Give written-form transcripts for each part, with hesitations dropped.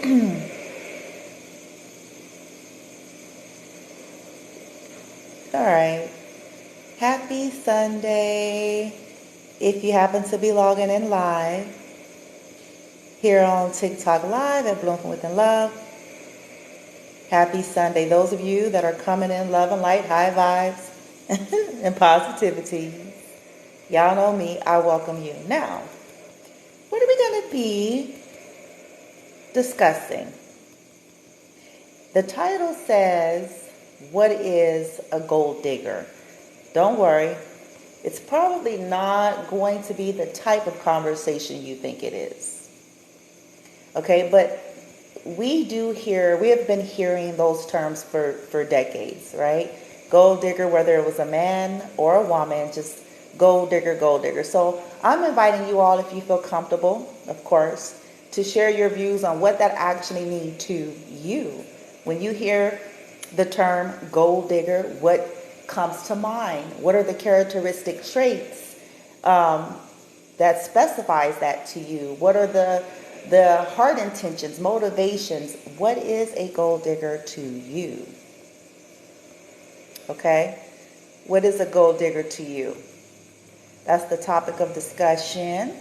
All right. Happy Sunday. If you happen to be logging in live here on TikTok Live at Bloom from Within Love, happy Sunday. Those of you that are coming in love and light, high vibes, and positivity, y'all know me. I welcome you. Now, what are we going to be discussing? The title says, what is a gold digger? Don't worry. It's probably not going to be the type of conversation you think it is. Okay, but we have been hearing those terms for decades, right? Gold digger, whether it was a man or a woman, just gold digger, gold digger. So I'm inviting you all, if you feel comfortable, of course, to share your views on what that actually means to you. When you hear the term gold digger, what comes to mind? What are the characteristic traits that specifies that to you? What are the heart intentions, motivations? What is a gold digger to you? Okay? What is a gold digger to you? That's the topic of discussion.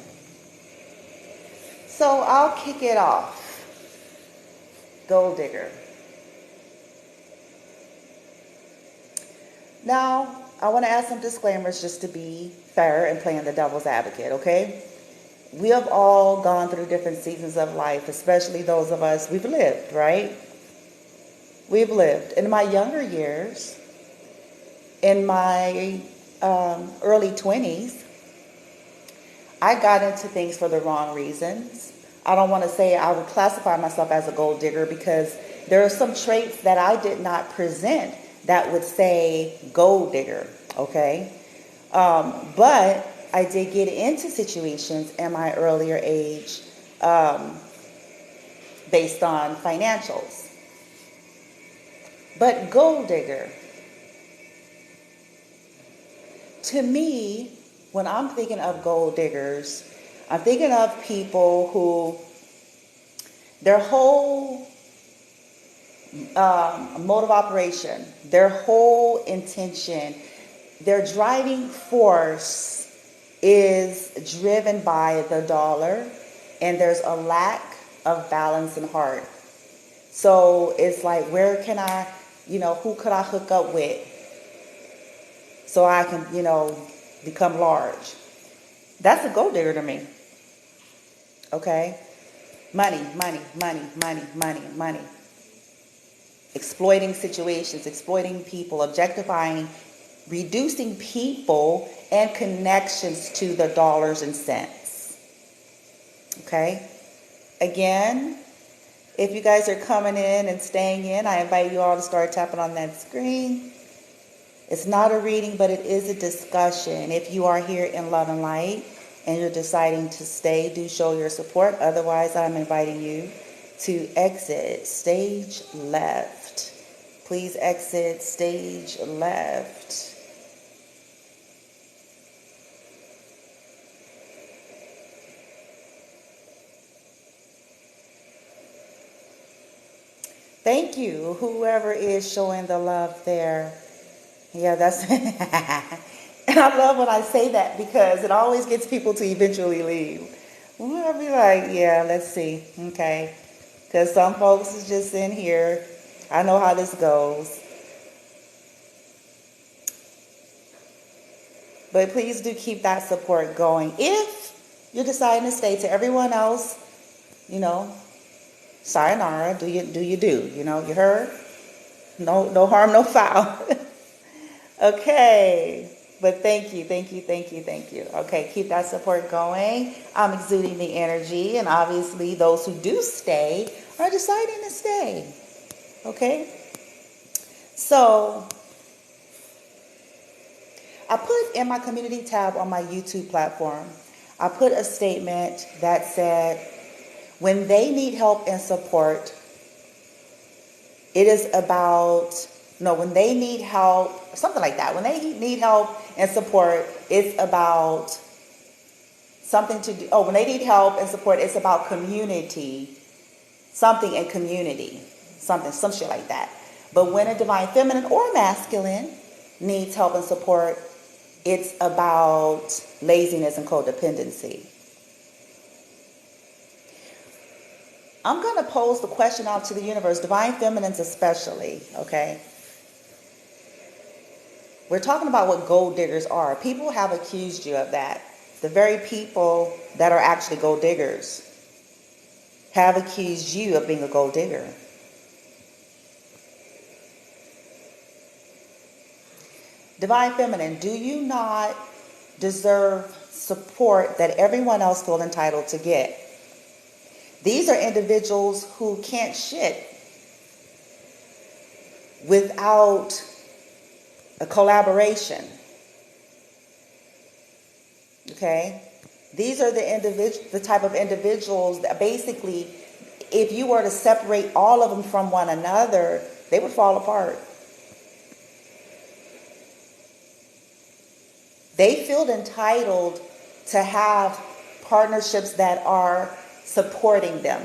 So I'll kick it off. Gold digger. Now, I want to add some disclaimers just to be fair and playing the devil's advocate, okay? We have all gone through different seasons of life, especially those of us, we've lived, right? We've lived. In my younger years, in my early 20s, I got into things for the wrong reasons. I don't want to say I would classify myself as a gold digger because there are some traits that I did not present that would say gold digger, okay? But I did get into situations in my earlier age based on financials. But gold digger, to me, when I'm thinking of gold diggers, I'm thinking of people who their whole mode of operation, their whole intention, their driving force is driven by the dollar, and there's a lack of balance in heart. So it's like, where can I, who could I hook up with so I can, become large? That's a gold digger to me. Okay? Money, money, money, money, money, money. Exploiting situations, exploiting people, objectifying, reducing people and connections to the dollars and cents. Okay? Again, if you guys are coming in and staying in, I invite you all to start tapping on that screen. It's not a reading, but it is a discussion. If you are here in love and light and you're deciding to stay, do show your support. Otherwise, I'm inviting you to exit stage left. Please exit stage left. Thank you, whoever is showing the love there. Yeah, that's... And I love when I say that because it always gets people to eventually leave. I'll be like, yeah, let's see. Okay. Because some folks is just in here. I know how this goes. But please do keep that support going. If you're deciding to stay, to everyone else, sayonara, do you do. You heard? No harm, no foul. Okay. But thank you. Okay, keep that support going. I'm exuding the energy, and obviously those who do stay are deciding to stay. Okay? So, I put in my community tab on my YouTube platform, I put a statement that said, when they need help and support, it is about, when they need help, something like that. When they need help and support, it's about something to do. When they need help and support, it's about community something in community, some shit like that. But when a divine feminine or masculine needs help and support, it's about laziness and codependency. I'm going to pose the question out to the universe, divine feminines especially, okay? We're talking about what gold diggers are. People have accused you of that. The very people that are actually gold diggers have accused you of being a gold digger. Divine feminine, do you not deserve support that everyone else feels entitled to get? These are individuals who can't shit without a collaboration. Okay? These are the type of individuals that basically, if you were to separate all of them from one another, they would fall apart. They feel entitled to have partnerships that are supporting them.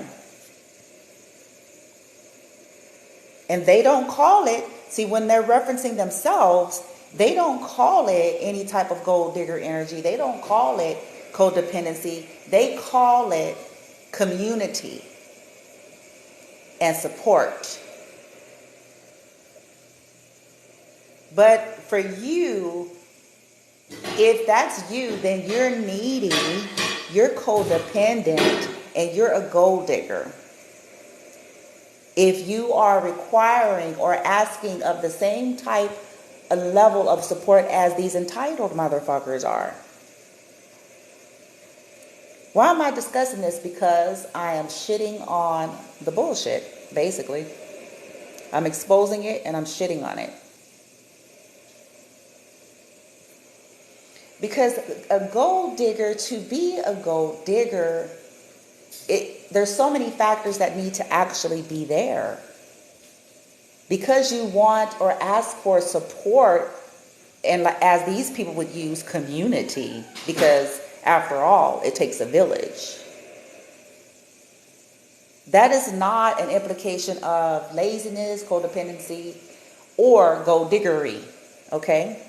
And they don't call it, see, when they're referencing themselves, they don't call it any type of gold digger energy. They don't call it codependency. They call it community and support. But for you, if that's you, then you're needy, you're codependent, and you're a gold digger. If you are requiring or asking of the same type of level of support as these entitled motherfuckers are. Why am I discussing this? Because I am shitting on the bullshit, basically. I'm exposing it and I'm shitting on it. Because a gold digger, to be a gold digger, there's so many factors that need to actually be there. Because you want or ask for support, and as these people would use, community, because after all, it takes a village. That is not an implication of laziness, codependency, or gold diggery, okay?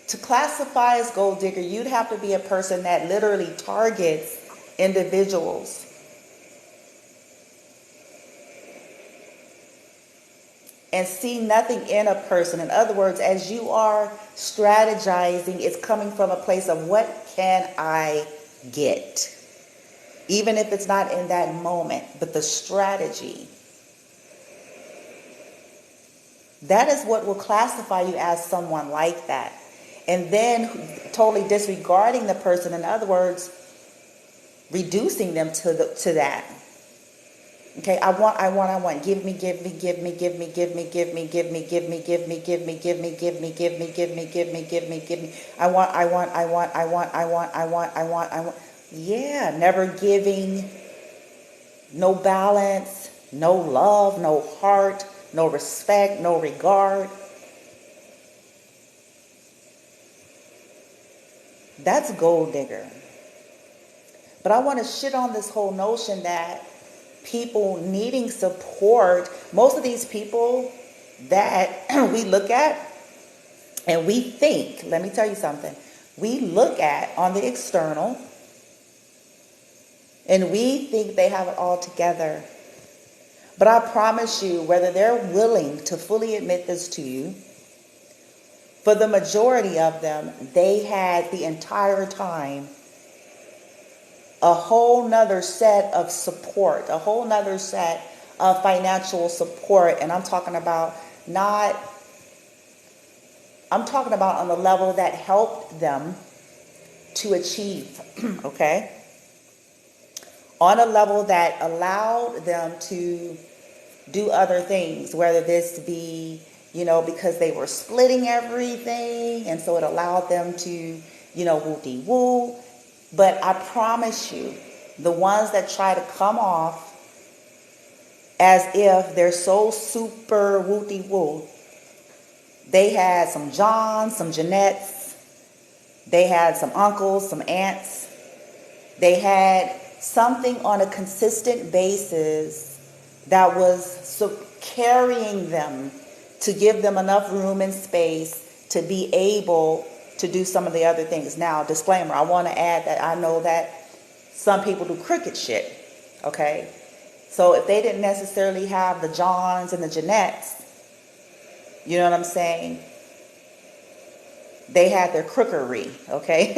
To classify as gold digger, you'd have to be a person that literally targets individuals. And see nothing in a person. In other words, as you are strategizing, it's coming from a place of what can I get? Even if it's not in that moment, but the strategy. That is what will classify you as someone like that. And then totally disregarding the person, in other words, reducing them to that. Okay, I want. Give me. I want. Yeah, never giving, no balance, no love, no heart, no respect, no regard. That's gold digger. But I want to shit on this whole notion that people needing support, most of these people that we look at and we think, let me tell you something, we look at on the external and we think they have it all together. But I promise you, whether they're willing to fully admit this to you, for the majority of them, they had the entire time a whole nother set of support, a whole nother set of financial support. And I'm talking about on the level that helped them to achieve, okay? On a level that allowed them to do other things, whether this be, because they were splitting everything, and so it allowed them to, woo-dee-woo. But I promise you, the ones that try to come off as if they're so super woo-dee-woo, they had some Johns, some Jeanettes, they had some uncles, some aunts, they had something on a consistent basis that was carrying them to give them enough room and space to be able to do some of the other things. Now, disclaimer, I want to add that I know that some people do crooked shit, okay? So if they didn't necessarily have the Johns and the Jeanettes, you know what I'm saying? They had their crookery, okay?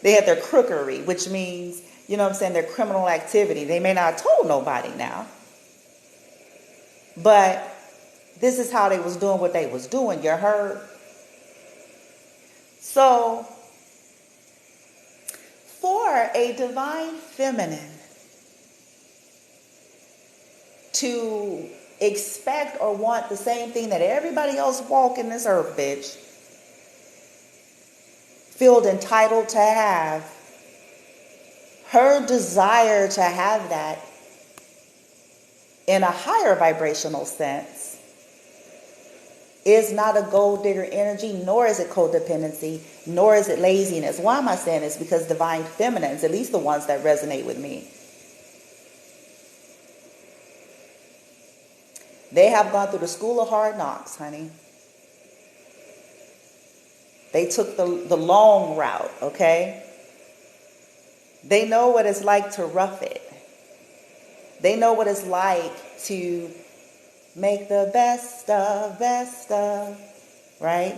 They had their crookery, which means, you know what I'm saying, their criminal activity. They may not have told nobody now, but this is how they was doing what they was doing, you heard? So, for a divine feminine to expect or want the same thing that everybody else walking this earth, bitch, feel entitled to have, her desire to have that in a higher vibrational sense is not a gold digger energy, nor is it codependency, nor is it laziness. Why am I saying this? Because divine feminines, at least the ones that resonate with me, they have gone through the school of hard knocks, honey. They took the long route, okay? They know what it's like to rough it. They know what it's like to make the best of, right?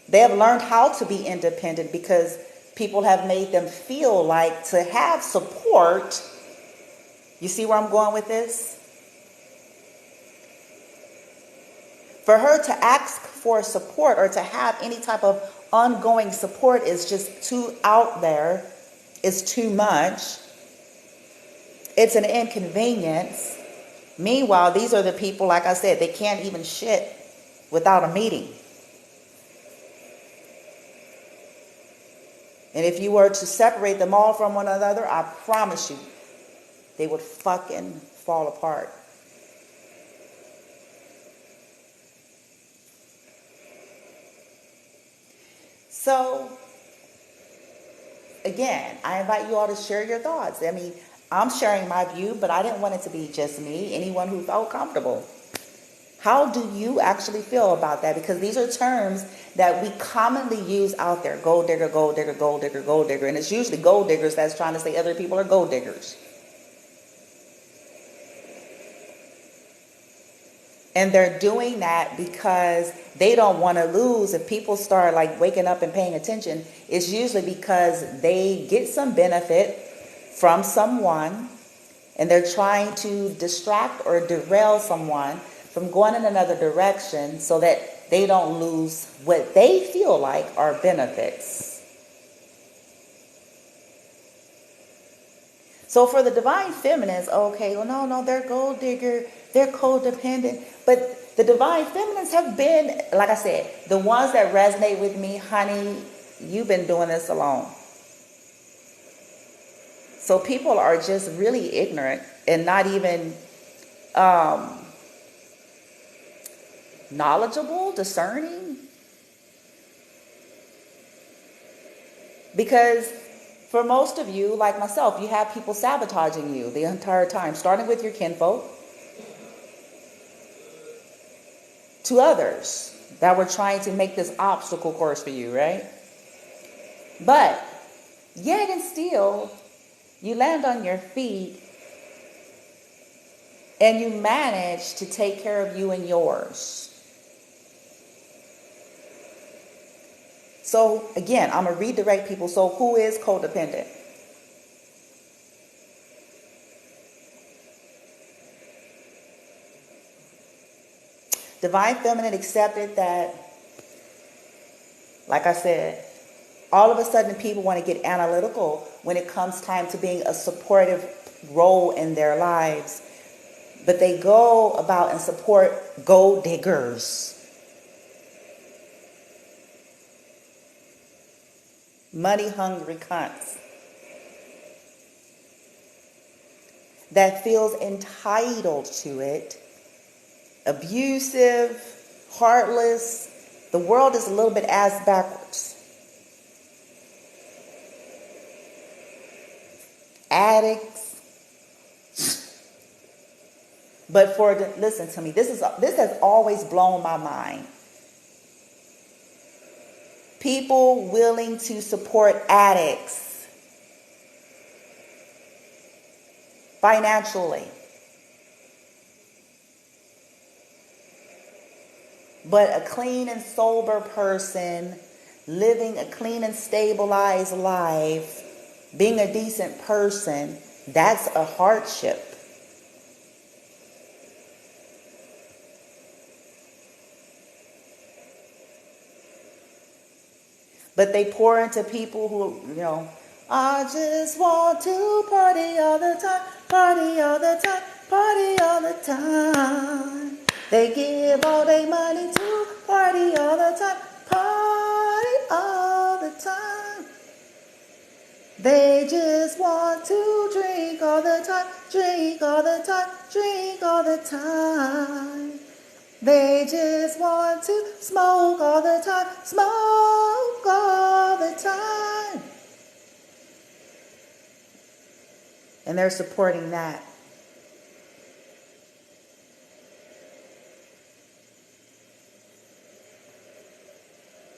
They have learned how to be independent because people have made them feel like to have support. You see where I'm going with this? For her to ask for support or to have any type of ongoing support is just too out there. It's too much. It's an inconvenience. Meanwhile, these are the people, like I said, they can't even shit without a meeting. And if you were to separate them all from one another, I promise you, they would fucking fall apart. So, again, I invite you all to share your thoughts. I mean, I'm sharing my view, but I didn't want it to be just me, anyone who felt comfortable. How do you actually feel about that? Because these are terms that we commonly use out there. Gold digger, gold digger, gold digger, gold digger. And it's usually gold diggers that's trying to say other people are gold diggers. And they're doing that because they don't want to lose. If people start like waking up and paying attention, it's usually because they get some benefit from someone and they're trying to distract or derail someone from going in another direction so that they don't lose what they feel like are benefits. So for the divine feminines, okay, well, no, they're gold digger, they're codependent. But the divine feminines have been, like I said, the ones that resonate with me, honey, you've been doing this alone. So people are just really ignorant and not even knowledgeable, discerning. Because for most of you, like myself, you have people sabotaging you the entire time, starting with your kinfolk to others that were trying to make this obstacle course for you, right? But yet and still, you land on your feet and you manage to take care of you and yours. So again, I'm going to redirect people. So who is codependent? Divine Feminine accepted that, like I said, all of a sudden people want to get analytical when it comes time to being a supportive role in their lives. But they go about and support gold diggers. Money hungry cunts that feels entitled to it, abusive, heartless. The world is a little bit ass backwards. addicts. But listen to me, this has always blown my mind. People willing to support addicts financially. But a clean and sober person living a clean and stabilized life, being a decent person, that's a hardship. But they pour into people who, I just want to party all the time, party all the time, party all the time. They give all their money to party all the time, party all the time. They just want to drink all the time, drink all the time, drink all the time. They just want to smoke all the time, smoke all the time. And they're supporting that.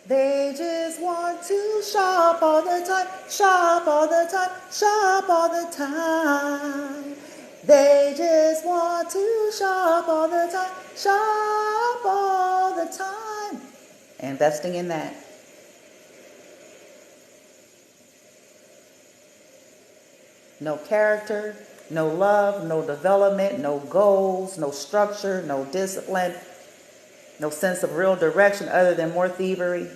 They just want to shop all the time, shop all the time, shop all the time. They just want to shop all the time, shop all the time. Investing in that. No character, no love, no development, no goals, no structure, no discipline, no sense of real direction other than more thievery.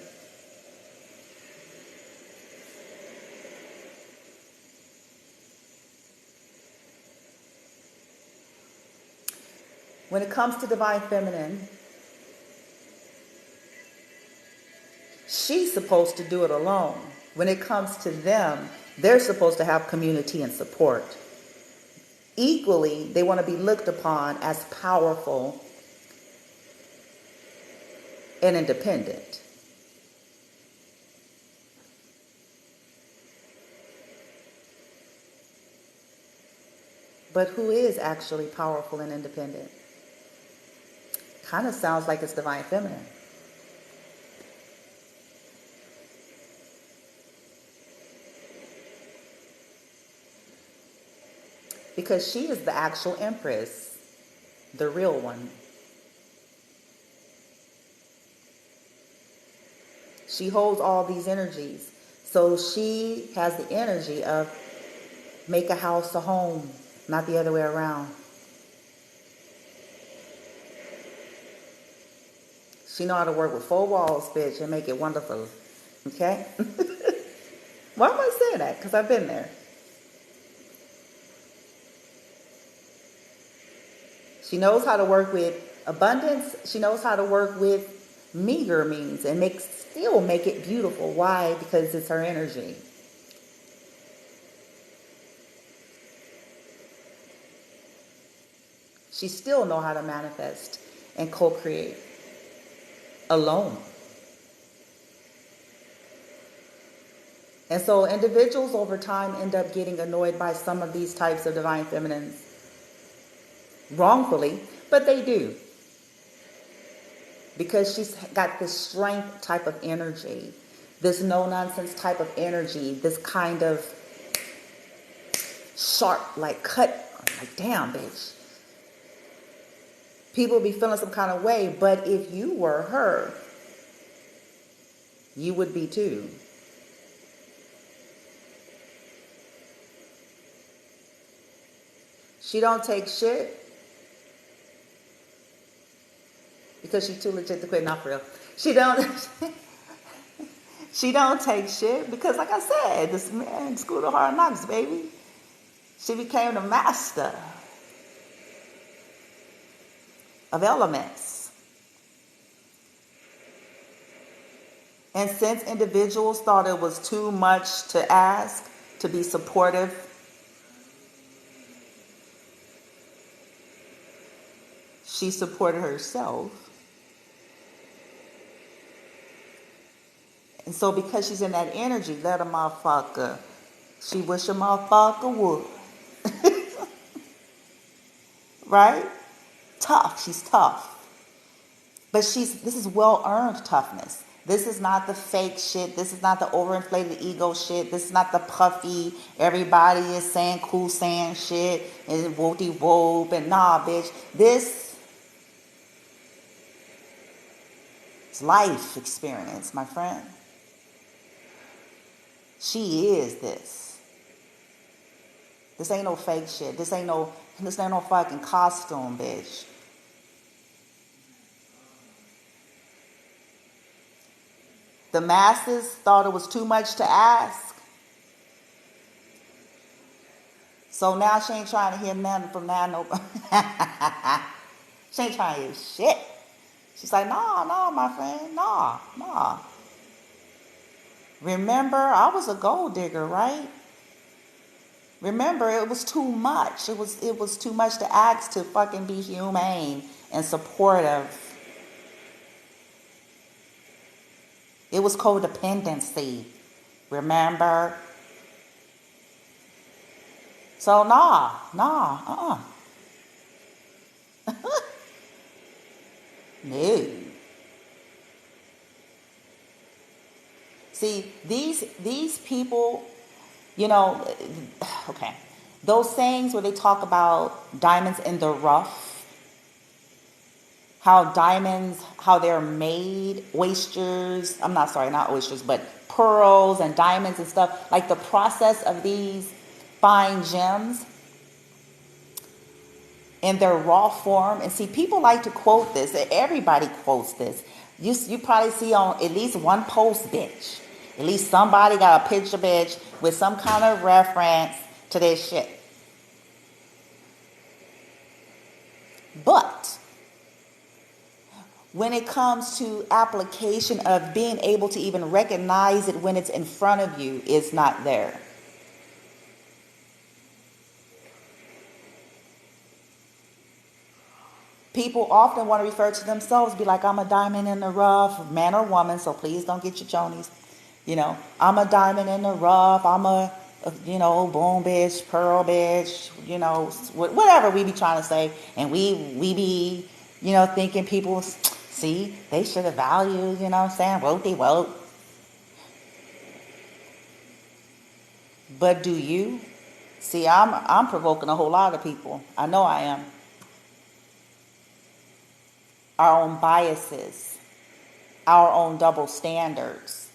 When it comes to divine feminine, she's supposed to do it alone. When it comes to them, they're supposed to have community and support. Equally, they want to be looked upon as powerful and independent. But who is actually powerful and independent? Kind of sounds like it's divine feminine. Because she is the actual empress, the real one. She holds all these energies. So she has the energy of make a house a home, not the other way around. She know how to work with 4 walls, bitch, and make it wonderful. Okay? Why am I saying that? Because I've been there. She knows how to work with abundance. She knows how to work with meager means and still make it beautiful. Why? Because it's her energy. She still knows how to manifest and co-create alone. And so individuals over time end up getting annoyed by some of these types of divine feminines. Wrongfully, but they do. Because she's got this strength type of energy, this no-nonsense type of energy, this kind of sharp, like cut, like damn, bitch. People be feeling some kind of way, but if you were her, you would be too. She don't take shit because she's too legit to quit. Not for real. She don't take shit because, like I said, this man school of hard knocks, baby. She became the master of elements. And since individuals thought it was too much to ask to be supportive, she supported herself. And so because she's in that energy, let a motherfucker She wish a motherfucker would. Right? Tough. She's tough. But this is well-earned toughness. This is not the fake shit. This is not the overinflated ego shit. This is not the puffy, everybody is saying cool saying shit and whoopty-whoop and nah, bitch. This is life experience, my friend. She is this. This ain't no fake shit. This ain't no fucking costume, bitch. The masses thought it was too much to ask. So now she ain't trying to hear nothing from that nobody. She ain't trying to hear shit. She's like, nah, my friend, nah. Remember, I was a gold digger, right? Remember, it was too much. It was too much to ask to fucking be humane and supportive. It was codependency. Remember? So nah. No. See, these people, okay. Those sayings where they talk about diamonds in the rough, how they're made, not oysters, but pearls and diamonds and stuff, like the process of these fine gems in their raw form. And see, people like to quote this. Everybody quotes this. You probably see on at least one post, bitch. At least somebody got a picture, bitch, with some kind of reference to this shit. But when it comes to application of being able to even recognize it when it's in front of you, it's not there. People often want to refer to themselves, be like, I'm a diamond in the rough, man or woman, so please don't get your chonies. I'm a diamond in the rough, I'm a boom bitch, pearl bitch, whatever we be trying to say. And we be, thinking people, see, they should have valued, saying, wote. But do you? See, I'm provoking a whole lot of people. I know I am. Our own biases, our own double standards.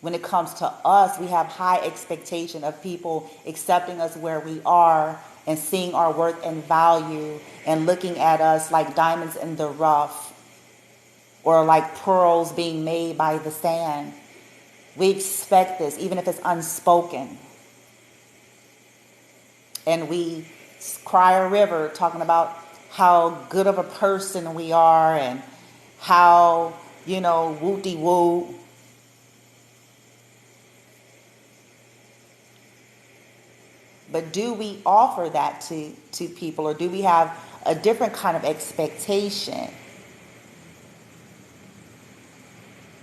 When it comes to us, we have high expectation of people accepting us where we are and seeing our worth and value and looking at us like diamonds in the rough or like pearls being made by the sand. We expect this, even if it's unspoken. And we cry a river talking about how good of a person we are and how, wooty-woo. But do we offer that to people, or do we have a different kind of expectation?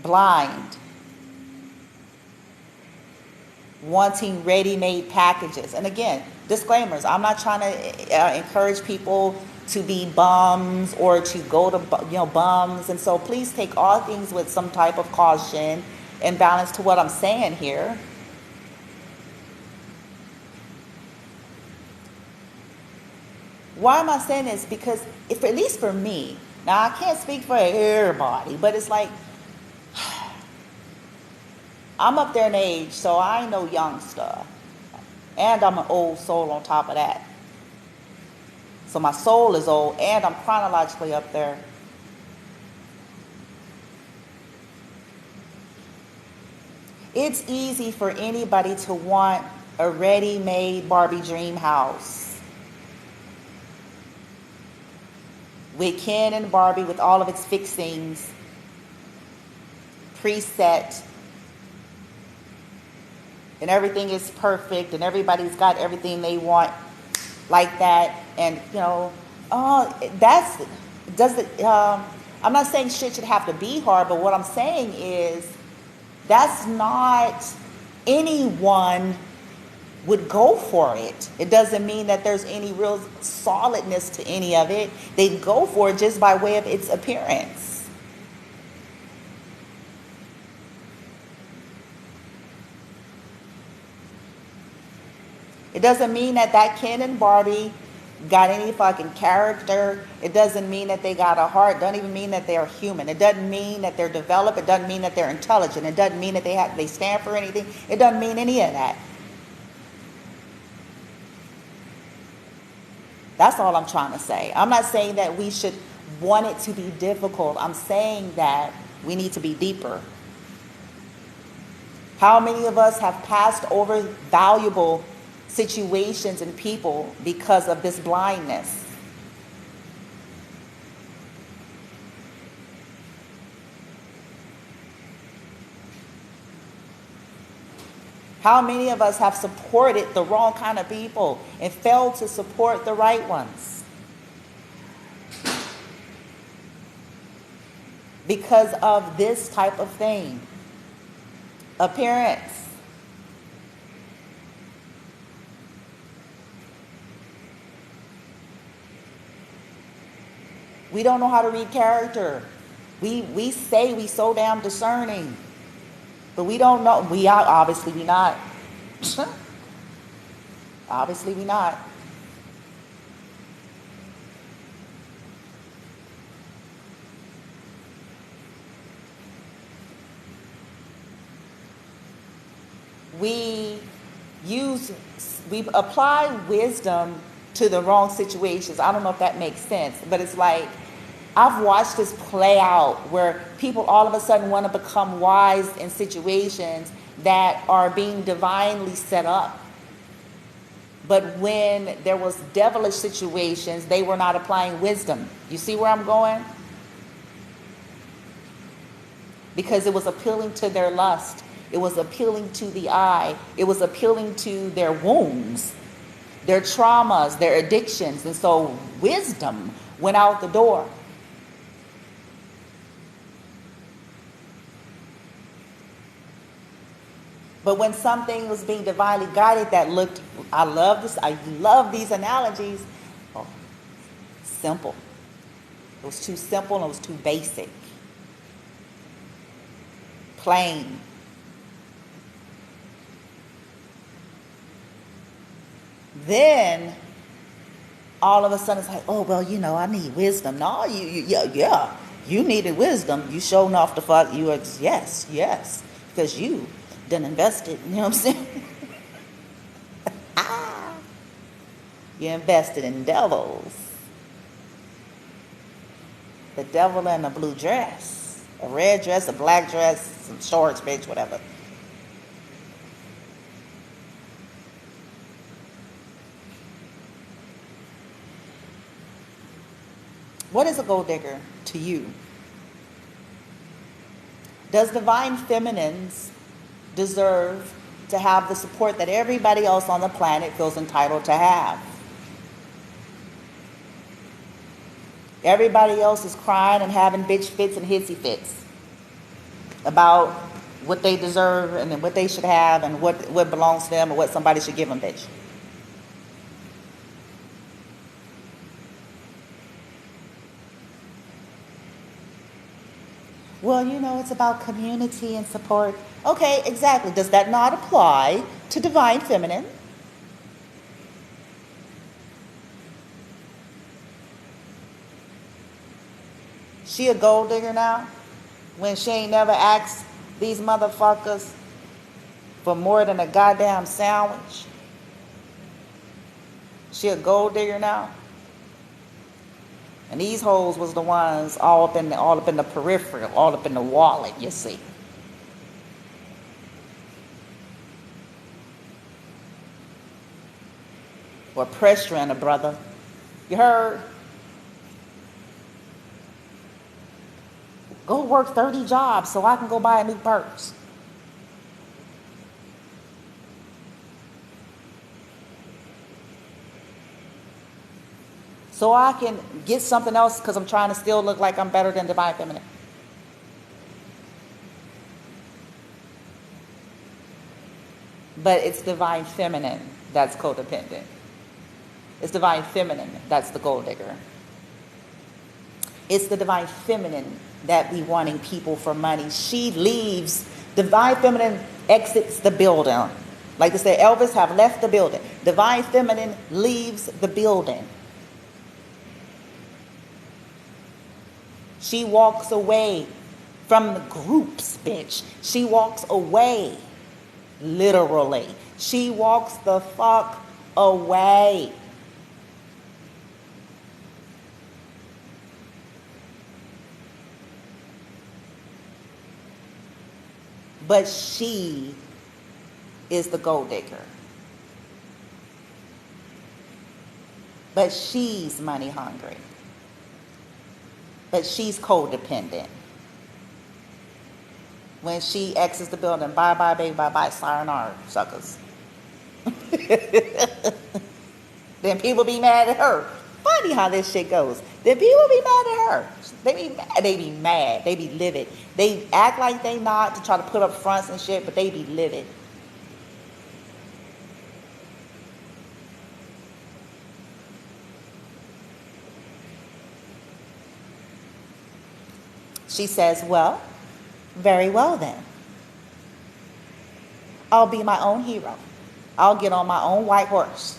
Blind. Wanting ready-made packages. And again, disclaimers. I'm not trying to encourage people to be bums or to go to bums. And so please take all things with some type of caution and balance to what I'm saying here. Why am I saying this? Because at least for me, now I can't speak for everybody, but it's like, I'm up there in age, so I ain't no youngster. And I'm an old soul on top of that. So my soul is old, and I'm chronologically up there. It's easy for anybody to want a ready-made Barbie dream house. With Ken and Barbie, with all of its fixings, preset, and everything is perfect, and everybody's got everything they want like that. And I'm not saying shit should have to be hard, but what I'm saying is that's not anyone would go for it. It doesn't mean that there's any real solidness to any of it. They go for it just by way of its appearance. It doesn't mean that Ken and Barbie got any fucking character. It doesn't mean that they got a heart. It doesn't even mean that they're human. It doesn't mean that they're developed. It doesn't mean that they're intelligent. It doesn't mean that they stand for anything. It doesn't mean any of that. That's all I'm trying to say. I'm not saying that we should want it to be difficult. I'm saying that we need to be deeper. How many of us have passed over valuable situations and people because of this blindness? How many of us have supported the wrong kind of people and failed to support the right ones? Because of this type of thing. Appearance. We don't know how to read character. We say we so damn discerning. But we don't know. We are obviously we not. Obviously we not. We apply wisdom to the wrong situations. I don't know if that makes sense, but it's like I've watched this play out where people all of a sudden want to become wise in situations that are being divinely set up. But when there was devilish situations, they were not applying wisdom. You see where I'm going? Because it was appealing to their lust. It was appealing to the eye. It was appealing to their wounds, their traumas, their addictions. And so wisdom went out the door. But when something was being divinely guided that looked, I love these analogies. Oh, simple. It was too simple and it was too basic. Plain. Then all of a sudden it's like, oh, well, I need wisdom. No, you needed wisdom. You showing off the fuck. Yes, because you done invested. You know what I'm saying? You invested in devils. The devil in a blue dress, a red dress, a black dress, some shorts, bitch, whatever. What is a gold digger to you? Does divine feminines deserve to have the support that everybody else on the planet feels entitled to have? Everybody else is crying and having bitch fits and hissy fits about what they deserve and what they should have and what belongs to them and what somebody should give them, bitch. Well, it's about community and support. Okay, exactly. Does that not apply to divine feminine? She a gold digger now? When she ain't never asked these motherfuckers for more than a goddamn sandwich? She a gold digger now? And these hoes was the ones all up in the peripheral, all up in the wallet, you see. Or pressuring a brother. You heard? Go work 30 jobs so I can go buy a new purse. So I can get something else because I'm trying to still look like I'm better than divine feminine. But it's divine feminine. that's codependent. It's divine feminine that's the gold digger. It's the divine feminine that be wanting people for money. She leaves. Divine feminine exits the building. Like they say, Elvis have left the building. Divine feminine leaves the building. She walks away from the groups, bitch. She walks away. Literally. She walks the fuck away. But she is the gold digger. But she's money hungry. But she's codependent. When she exits the building, bye bye baby, bye bye, sayonara, suckers. Then people be mad at her. Funny how this shit goes. Then people be mad at her. They be mad. They be livid. They act like they not to try to put up fronts and shit, but they be livid. She says, well, very well then. I'll be my own hero. I'll get on my own white horse.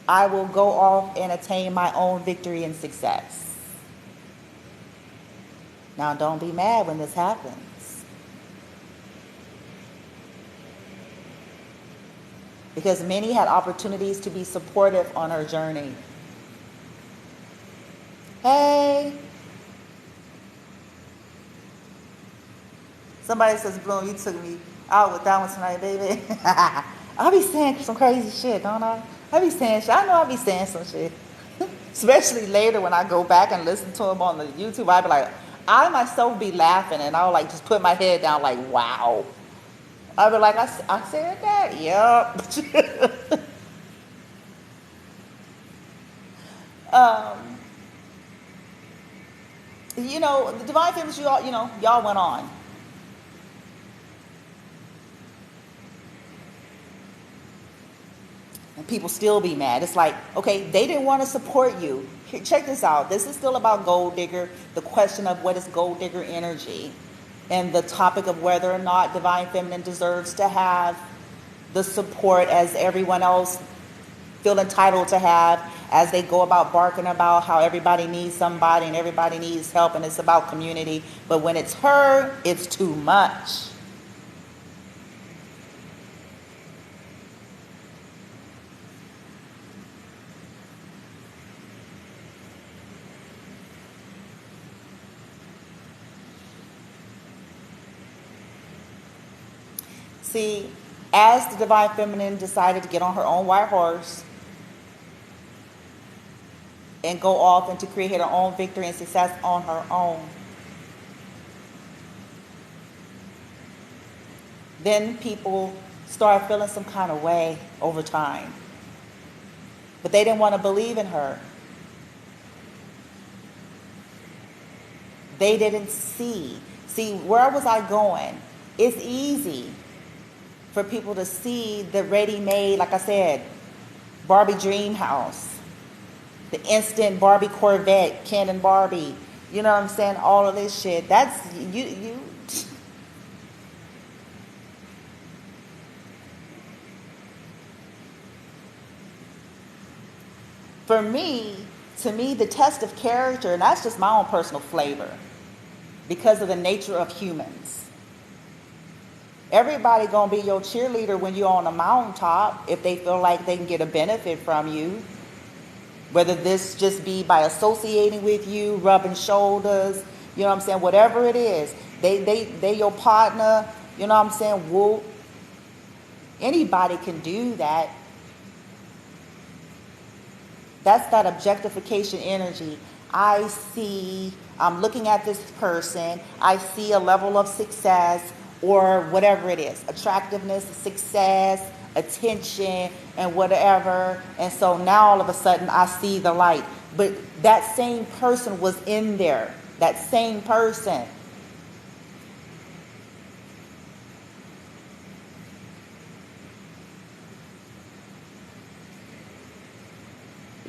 I will go off and attain my own victory and success. Now, don't be mad when this happens. Because many had opportunities to be supportive on her journey. Hey. Somebody says, Bloom, you took me out with that one tonight, baby. I be saying some crazy shit, don't I? I be saying shit. I know I be saying some shit. Especially later when I go back and listen to them on the YouTube, I be like, I myself be laughing and I'll like just put my head down like, wow. I be like, I said that? Yep. You know, the divine feminines, y'all went on. And people still be mad. It's like, okay, they didn't want to support you. Here, check this out. This is still about gold digger, the question of what is gold digger energy, and the topic of whether or not divine feminine deserves to have the support as everyone else feel entitled to have, as they go about barking about how everybody needs somebody and everybody needs help and it's about community. But when it's her, it's too much. See, as the divine feminine decided to get on her own white horse and go off and to create her own victory and success on her own, then people start feeling some kind of way over time. But they didn't want to believe in her. They didn't see. See, where was I going? It's easy for people to see the ready-made, like I said, Barbie dream house, the instant Barbie Corvette, Ken and Barbie, you know what I'm saying? All of this shit. That's, you. For me, to me, the test of character, and that's just my own personal flavor, because of the nature of humans. Everybody gonna be your cheerleader when you're on a mountaintop if they feel like they can get a benefit from you. Whether this just be by associating with you, rubbing shoulders, you know what I'm saying, whatever it is. They your partner, you know what I'm saying, whoop. Anybody can do that. That's that objectification energy. I'm looking at this person, I see a level of success, or whatever it is, attractiveness, success, attention, and whatever. And so now all of a sudden I see the light. But that same person was in there. That same person.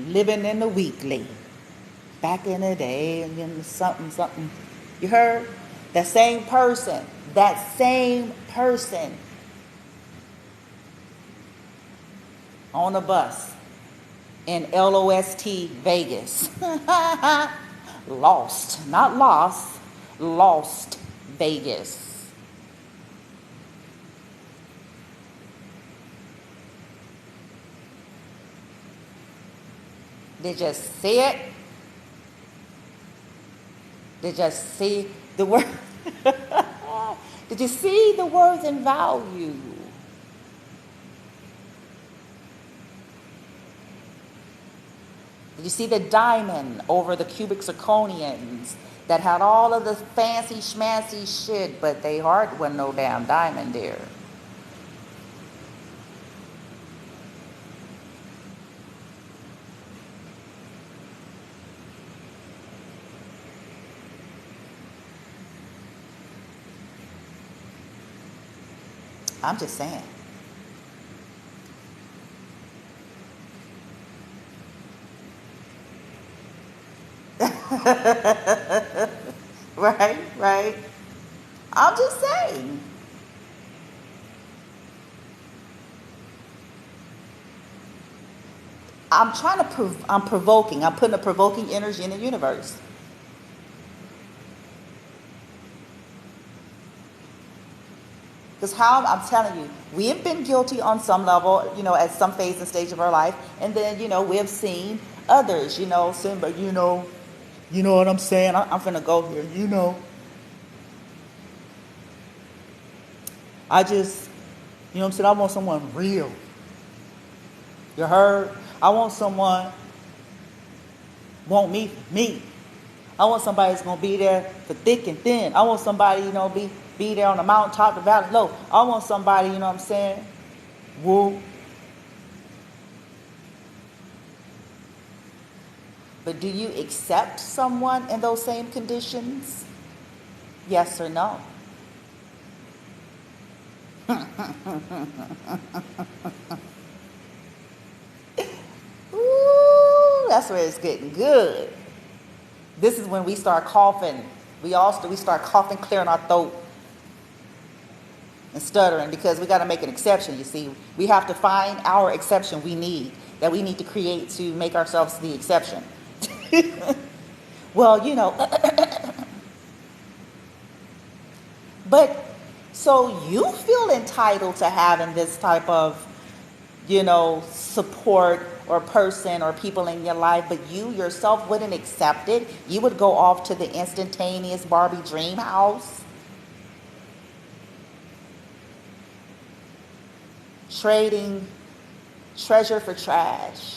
living in the weekly. Back in the day, and something, something. You heard? That same person. That same person on a bus in LOST Vegas. Lost. Not lost. Lost Vegas. Did you see it? Did you see the word? Did you see the worth and value? Did you see the diamond over the cubic zirconians that had all of the fancy schmancy shit, but they heart wasn't no damn diamond there? I'm just saying. Right, right. I'm just saying. I'm provoking. I'm putting a provoking energy in the universe. Because I'm telling you, we have been guilty on some level, at some phase and stage of our life. And then, we have seen others, saying, but you know what I'm saying? I'm finna go here, I just, what I'm saying? I want someone real. You heard? I want someone, want me. I want somebody that's gonna be there for thick and thin. I want somebody, be there on the mountaintop, the valley low. I want somebody, what I'm saying? Woo. But do you accept someone in those same conditions? Yes or no? Ooh, that's where it's getting good. This is when we start coughing. We start coughing, clearing our throat, and stuttering, because we got to make an exception. You see, we have to find our exception we need to create to make ourselves the exception. Well, but so you feel entitled to having this type of, support or person or people in your life, but you yourself wouldn't accept it. You would go off to the instantaneous Barbie dream house, trading treasure for trash.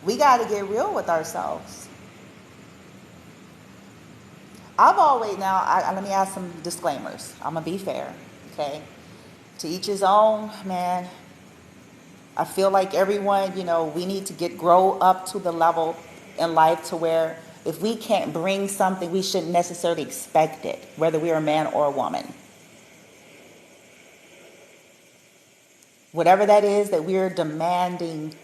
We got to get real with ourselves. I've always, let me ask some disclaimers. I'm going to be fair, okay? To each his own, man. I feel like everyone, we need to grow up to the level in life to where if we can't bring something, we shouldn't necessarily expect it, whether we're a man or a woman. Whatever that is that we're demanding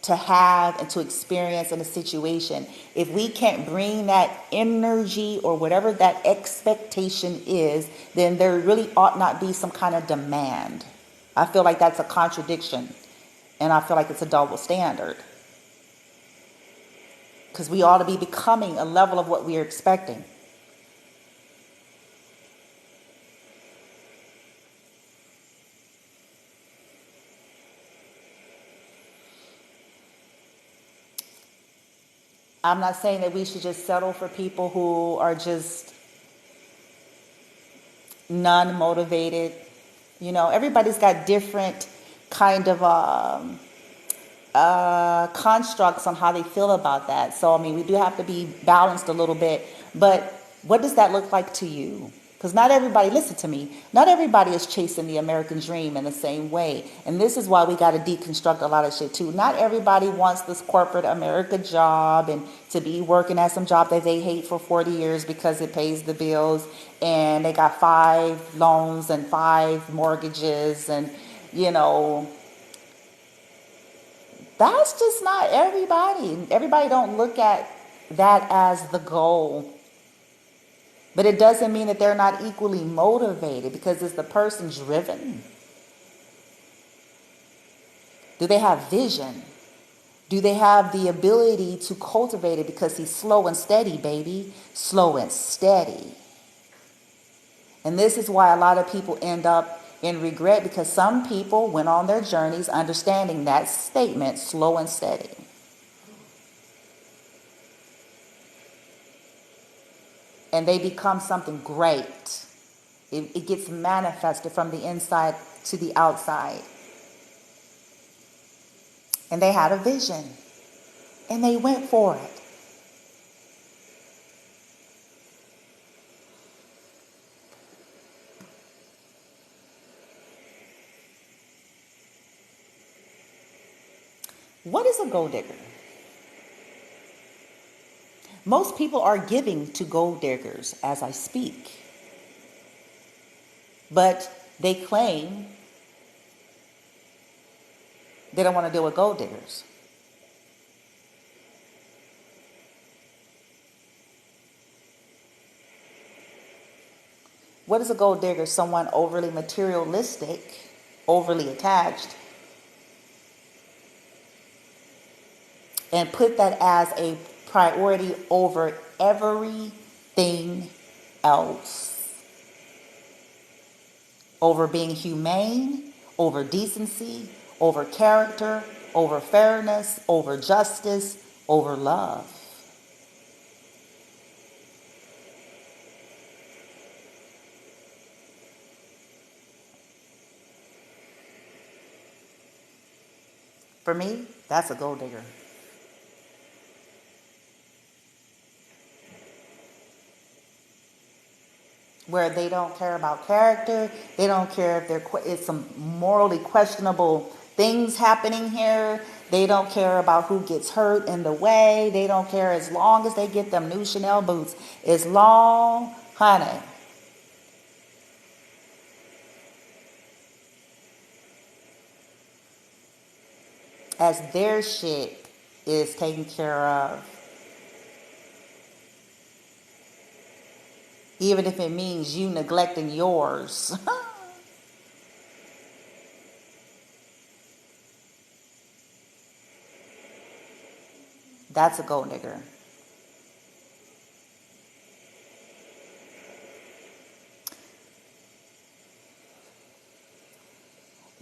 to have and to experience in a situation, if we can't bring that energy or whatever that expectation is, then there really ought not be some kind of demand. I feel like that's a contradiction, and I feel like it's a double standard, because we ought to be becoming a level of what we are expecting. I'm not saying that we should just settle for people who are just non-motivated. Everybody's got different kind of constructs on how they feel about that. So, we do have to be balanced a little bit. But what does that look like to you? Because not everybody, listen to me, not everybody is chasing the American dream in the same way. And this is why we got to deconstruct a lot of shit too. Not everybody wants this corporate America job and to be working at some job that they hate for 40 years because it pays the bills and they got 5 loans and 5 mortgages and, you know, that's just not everybody. Everybody don't look at that as the goal. But it doesn't mean that they're not equally motivated, because is the person driven? Do they have vision? Do they have the ability to cultivate it? Because he's slow and steady, baby. Slow and steady. And this is why a lot of people end up in regret, because some people went on their journeys understanding that statement, slow and steady. And they become something great. It gets manifested from the inside to the outside. And they had a vision. And they went for it. What is a gold digger? Most people are giving to gold diggers as I speak. But they claim they don't want to deal with gold diggers. What is a gold digger? Someone overly materialistic, overly attached, and put that as a priority over everything else. Over being humane, over decency, over character, over fairness, over justice, over love. For me, that's a gold digger. Where they don't care about character, they don't care if it's some morally questionable things happening here. They don't care about who gets hurt in the way. They don't care as long as they get them new Chanel boots. As long, honey, as their shit is taken care of. Even if it means you neglecting yours. That's a gold digger.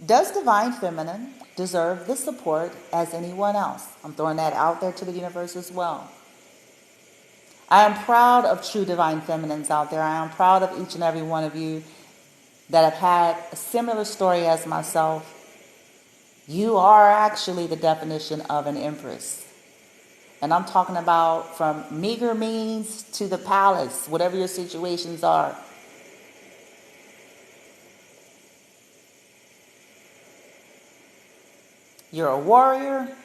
Does Divine Feminine deserve the support as anyone else? I'm throwing that out there to the universe as well. I am proud of true Divine Feminines out there. I am proud of each and every one of you that have had a similar story as myself. You are actually the definition of an empress. And I'm talking about from meager means to the palace, whatever your situations are. You're a warrior.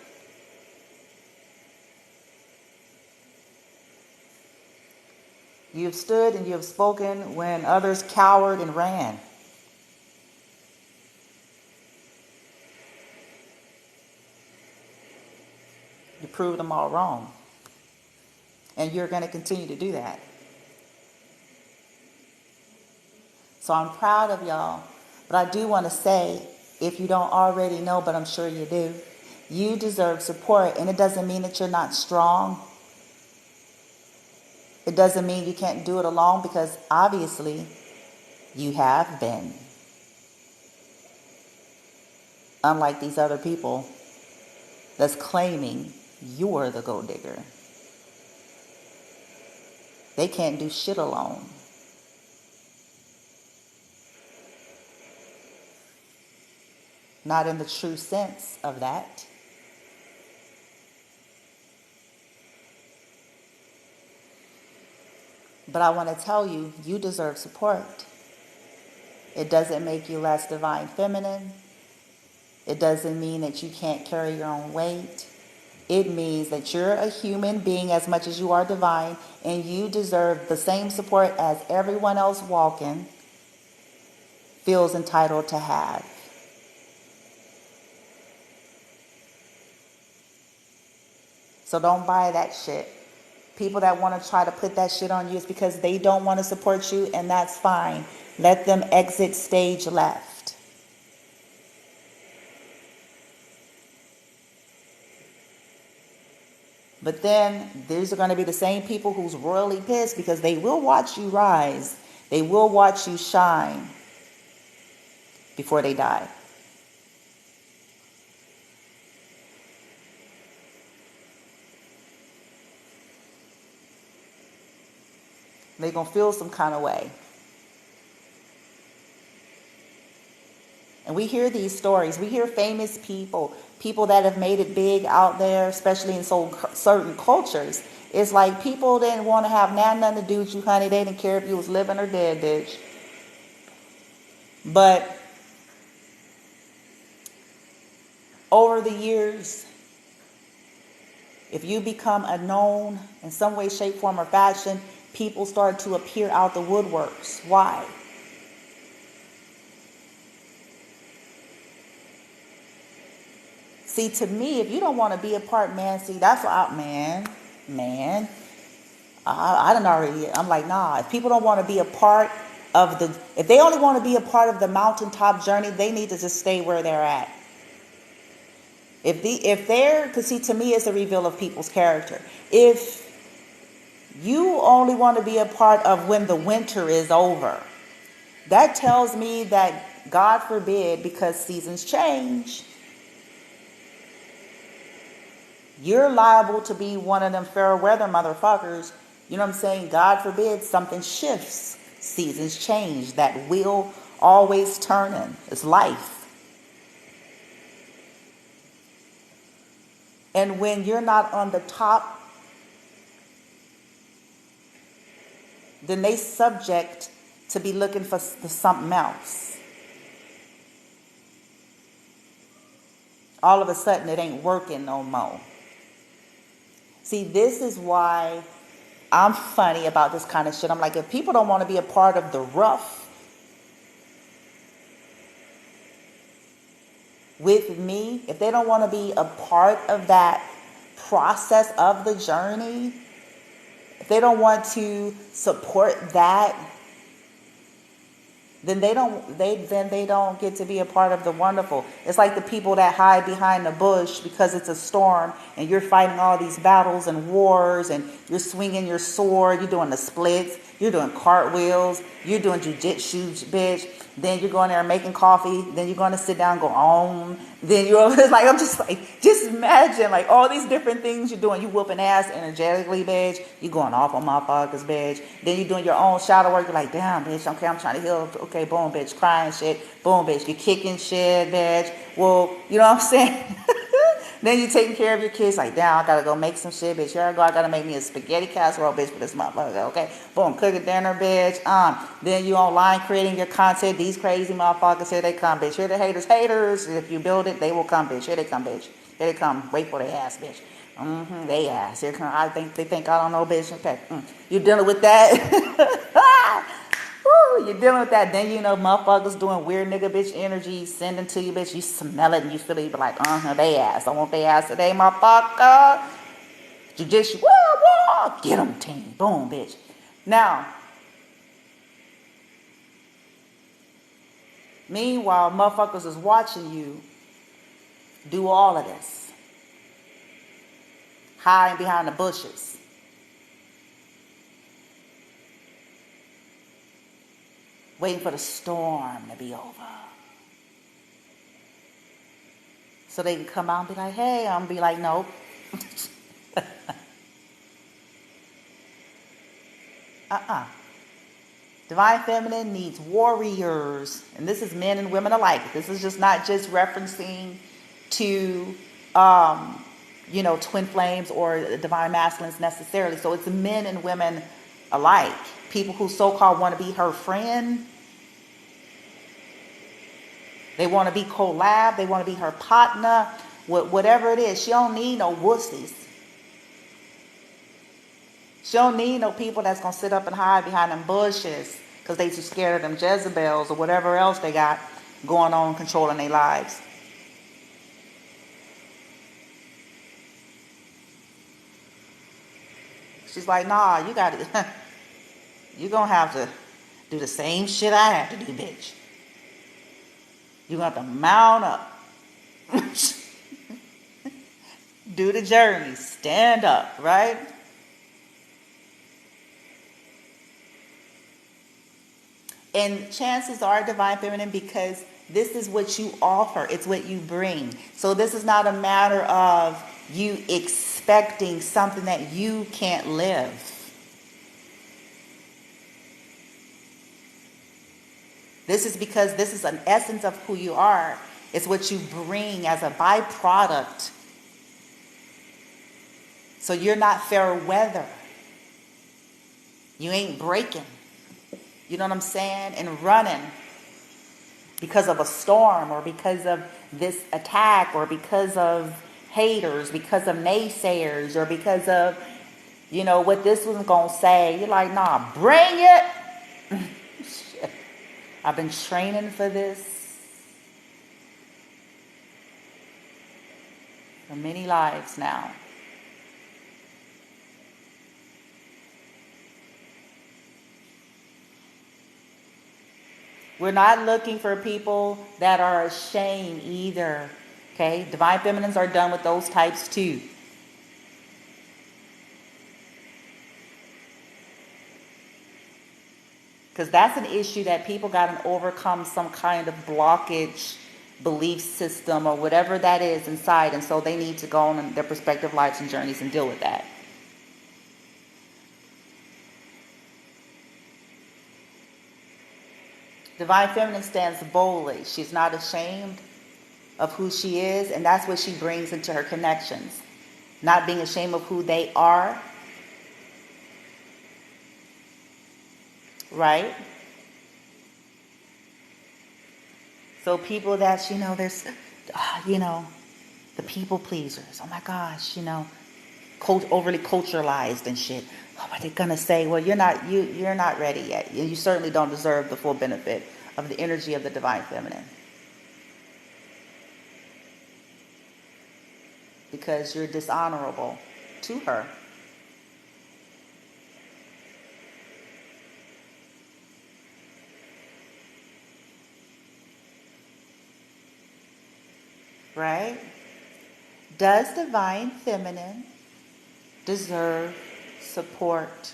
You have stood and you have spoken when others cowered and ran. You proved them all wrong. And you're going to continue to do that. So I'm proud of y'all. But I do want to say, if you don't already know, but I'm sure you do, you deserve support. And it doesn't mean that you're not strong. It doesn't mean you can't do it alone, because obviously you have been. Unlike these other people that's claiming you're the gold digger. They can't do shit alone. Not in the true sense of that. But I want to tell you, you deserve support. It doesn't make you less divine feminine. It doesn't mean that you can't carry your own weight. It means that you're a human being as much as you are divine, and you deserve the same support as everyone else walking feels entitled to have. So don't buy that shit. People that want to try to put that shit on you is because they don't want to support you, and that's fine. Let them exit stage left. But then these are going to be the same people who's royally pissed because they will watch you rise. They will watch you shine before they die. They're going to feel some kind of way. And we hear these stories. We hear famous people, people that have made it big out there, especially in certain cultures. It's like people didn't want to have nothing to do with you, honey. They didn't care if you was living or dead, bitch. But over the years, if you become a known in some way, shape, form, or fashion, people start to appear out the woodworks. Why? See, to me, if you don't want to be a part, man, see, that's what I done already, I'm like, nah, if people don't want to be a part of if they only want to be a part of the mountaintop journey, they need to just stay where they're at. Because see, to me, it's a reveal of people's character. If you only want to be a part of when the winter is over, that tells me that, God forbid, because seasons change, you're liable to be one of them fair weather motherfuckers. You know what I'm saying? God forbid something shifts. Seasons change. That wheel always turning. It's life. And when you're not on the top, then they subject to be looking for something else. All of a sudden, it ain't working no more. See, this is why I'm funny about this kind of shit. I'm like, if people don't want to be a part of the rough with me, if they don't want to be a part of that process of the journey, if they don't want to support that, then they don't get to be a part of the wonderful. It's like the people that hide behind the bush because it's a storm and you're fighting all these battles and wars and you're swinging your sword, you're doing the splits, you're doing cartwheels, you're doing jujitsu, bitch. Then you're going there making coffee. Then you're going to sit down and go on. Then you're like, I'm just like, just imagine like all these different things you're doing. You whooping ass energetically, bitch. You going off on motherfuckers, bitch. Then you're doing your own shadow work. You're like, damn, bitch, okay, I'm trying to heal. Okay, boom, bitch, crying shit. Boom, bitch, you're kicking shit, bitch. Well, you know what I'm saying? Then you're taking care of your kids. Like, damn, I gotta go make some shit, bitch. Here I go. I gotta make me a spaghetti casserole, bitch, for this motherfucker. Okay, boom, cook a dinner, bitch. Then you online creating your content. These crazy motherfuckers, here they come, bitch. Here the haters. If you build it, they will come, bitch. Here they come, bitch. Here they come. Wait for their ass, bitch. They ass. Here come. They think I don't know, bitch. Okay, you dealing with that? You're dealing with that. Then you know motherfuckers doing weird nigga bitch energy sending to you, bitch. You smell it and you feel it. You be like, they ass. I want they ass today, motherfucker. Judicial. Get them, team. Boom, bitch. Now, meanwhile, motherfuckers is watching you do all of this. Hiding behind the bushes. Waiting for the storm to be over. So they can come out and be like, hey, I'm be like, nope. Divine Feminine needs warriors. And this is men and women alike. This is just not just referencing to, twin flames or divine masculines necessarily. So it's men and women alike. people who so-called want to be her friend. They want to be collab. They want to be her partner. Whatever it is. She don't need no wussies. She don't need no people that's going to sit up and hide behind them bushes because they too scared of them Jezebels or whatever else they got going on controlling their lives. She's like, nah, you got to, you're going to have to do the same shit I have to do, bitch. You're going to have to mount up. Do the journey. Stand up, right? And chances are, Divine Feminine, because this is what you offer. It's what you bring. So this is not a matter of you expecting something that you can't live. This is because this is an essence of who you are. It's what you bring as a byproduct. So you're not fair weather. You ain't breaking. You know what I'm saying? And running because of a storm or because of this attack or because of haters, because of naysayers or because of, you know, what this one's going to say. You're like, nah, bring it. Shit. I've been training for this for many lives now. We're not looking for people that are ashamed either. Okay? Divine Feminines are done with those types too. Because that's an issue that people got to overcome, some kind of blockage, belief system, or whatever that is inside. And so they need to go on their respective lives and journeys and deal with that. Divine Feminine stands boldly. She's not ashamed of who she is, and that's what she brings into her connections. Not being ashamed of who they are. Right? So people that, you know, there's, you know, the people pleasers. Oh my gosh, you know, overly culturalized and shit. What are they gonna say? Well, you're not ready yet. You certainly don't deserve the full benefit of the energy of the Divine Feminine, because you're dishonorable to her. Right? Does Divine Feminine deserve support?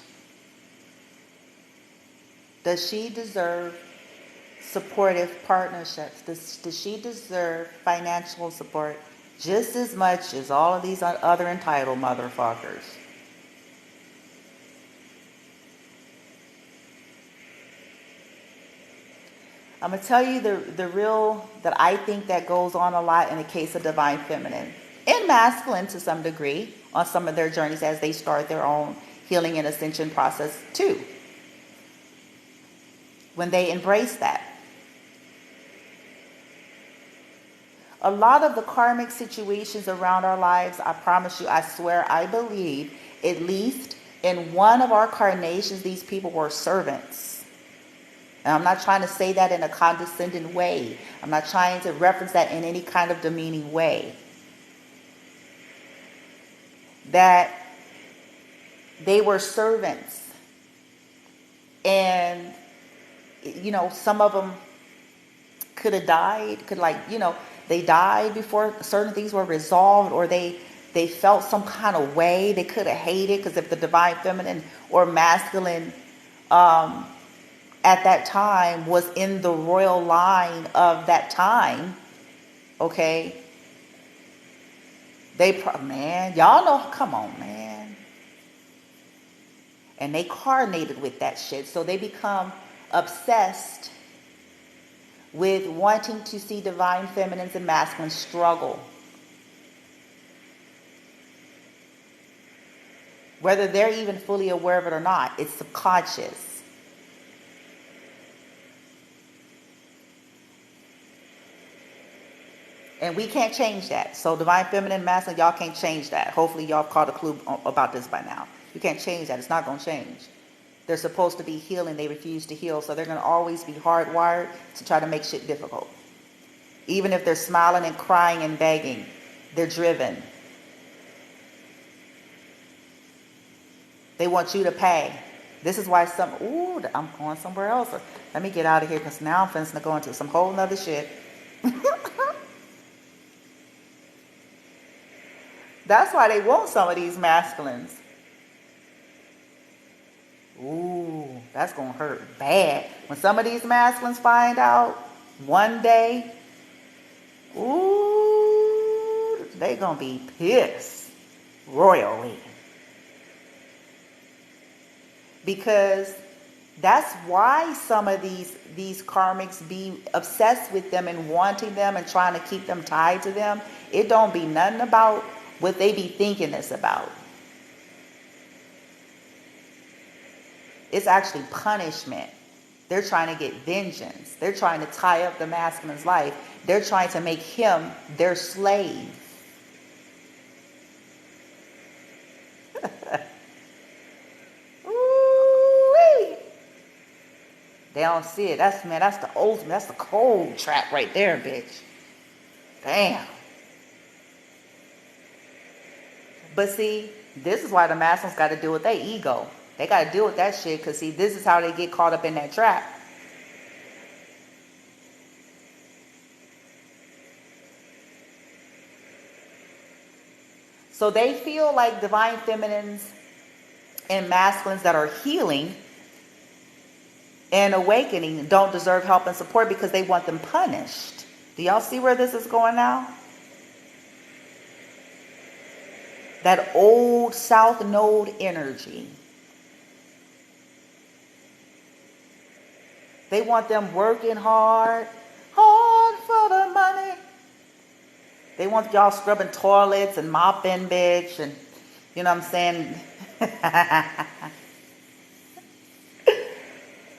Does she deserve supportive partnerships? Does she deserve financial support just as much as all of these other entitled motherfuckers? I'm going to tell you the real, that I think that goes on a lot in the case of Divine Feminine and masculine to some degree on some of their journeys as they start their own healing and ascension process too. When they embrace that. A lot of the karmic situations around our lives, I promise you, I swear, I believe, at least in one of our carnations, these people were servants. And I'm not trying to say that in a condescending way. I'm not trying to reference that in any kind of demeaning way. That they were servants. And, you know, some of them could have died, they died before certain things were resolved, or they felt some kind of way. They could have hated, because if the Divine Feminine or masculine at that time was in the royal line of that time, okay, man, y'all know, come on, man. And they carnated with that shit, so they become obsessed with wanting to see Divine Feminines and masculines struggle. Whether they're even fully aware of it or not, it's subconscious. And we can't change that. So divine feminine, masculine, y'all can't change that. Hopefully y'all caught a clue about this by now. You can't change that. It's not going to change. They're supposed to be healing. They refuse to heal. So they're going to always be hardwired to try to make shit difficult. Even if they're smiling and crying and begging, they're driven. They want you to pay. This is why I'm going somewhere else. Let me get out of here because now I'm finna go into some whole nother shit. That's why they want some of these masculines. Ooh, that's going to hurt bad. When some of these masculines find out one day, ooh, they going to be pissed royally. Because that's why some of these karmics be obsessed with them and wanting them and trying to keep them tied to them. It don't be nothing about what they be thinking it's about. It's actually punishment. They're trying to get vengeance. They're trying to tie up the masculine's life. They're trying to make him their slave. Ooh-wee. They don't see it. That's the ultimate. That's the cold trap right there, bitch. Damn. But see, this is why the masculines got to deal with their ego. They got to deal with that shit because, see, this is how they get caught up in that trap. So they feel like divine feminines and masculines that are healing and awakening don't deserve help and support because they want them punished. Do y'all see where this is going now? That old South Node energy. They want them working hard for the money. They want y'all scrubbing toilets and mopping, bitch, and you know what I'm saying?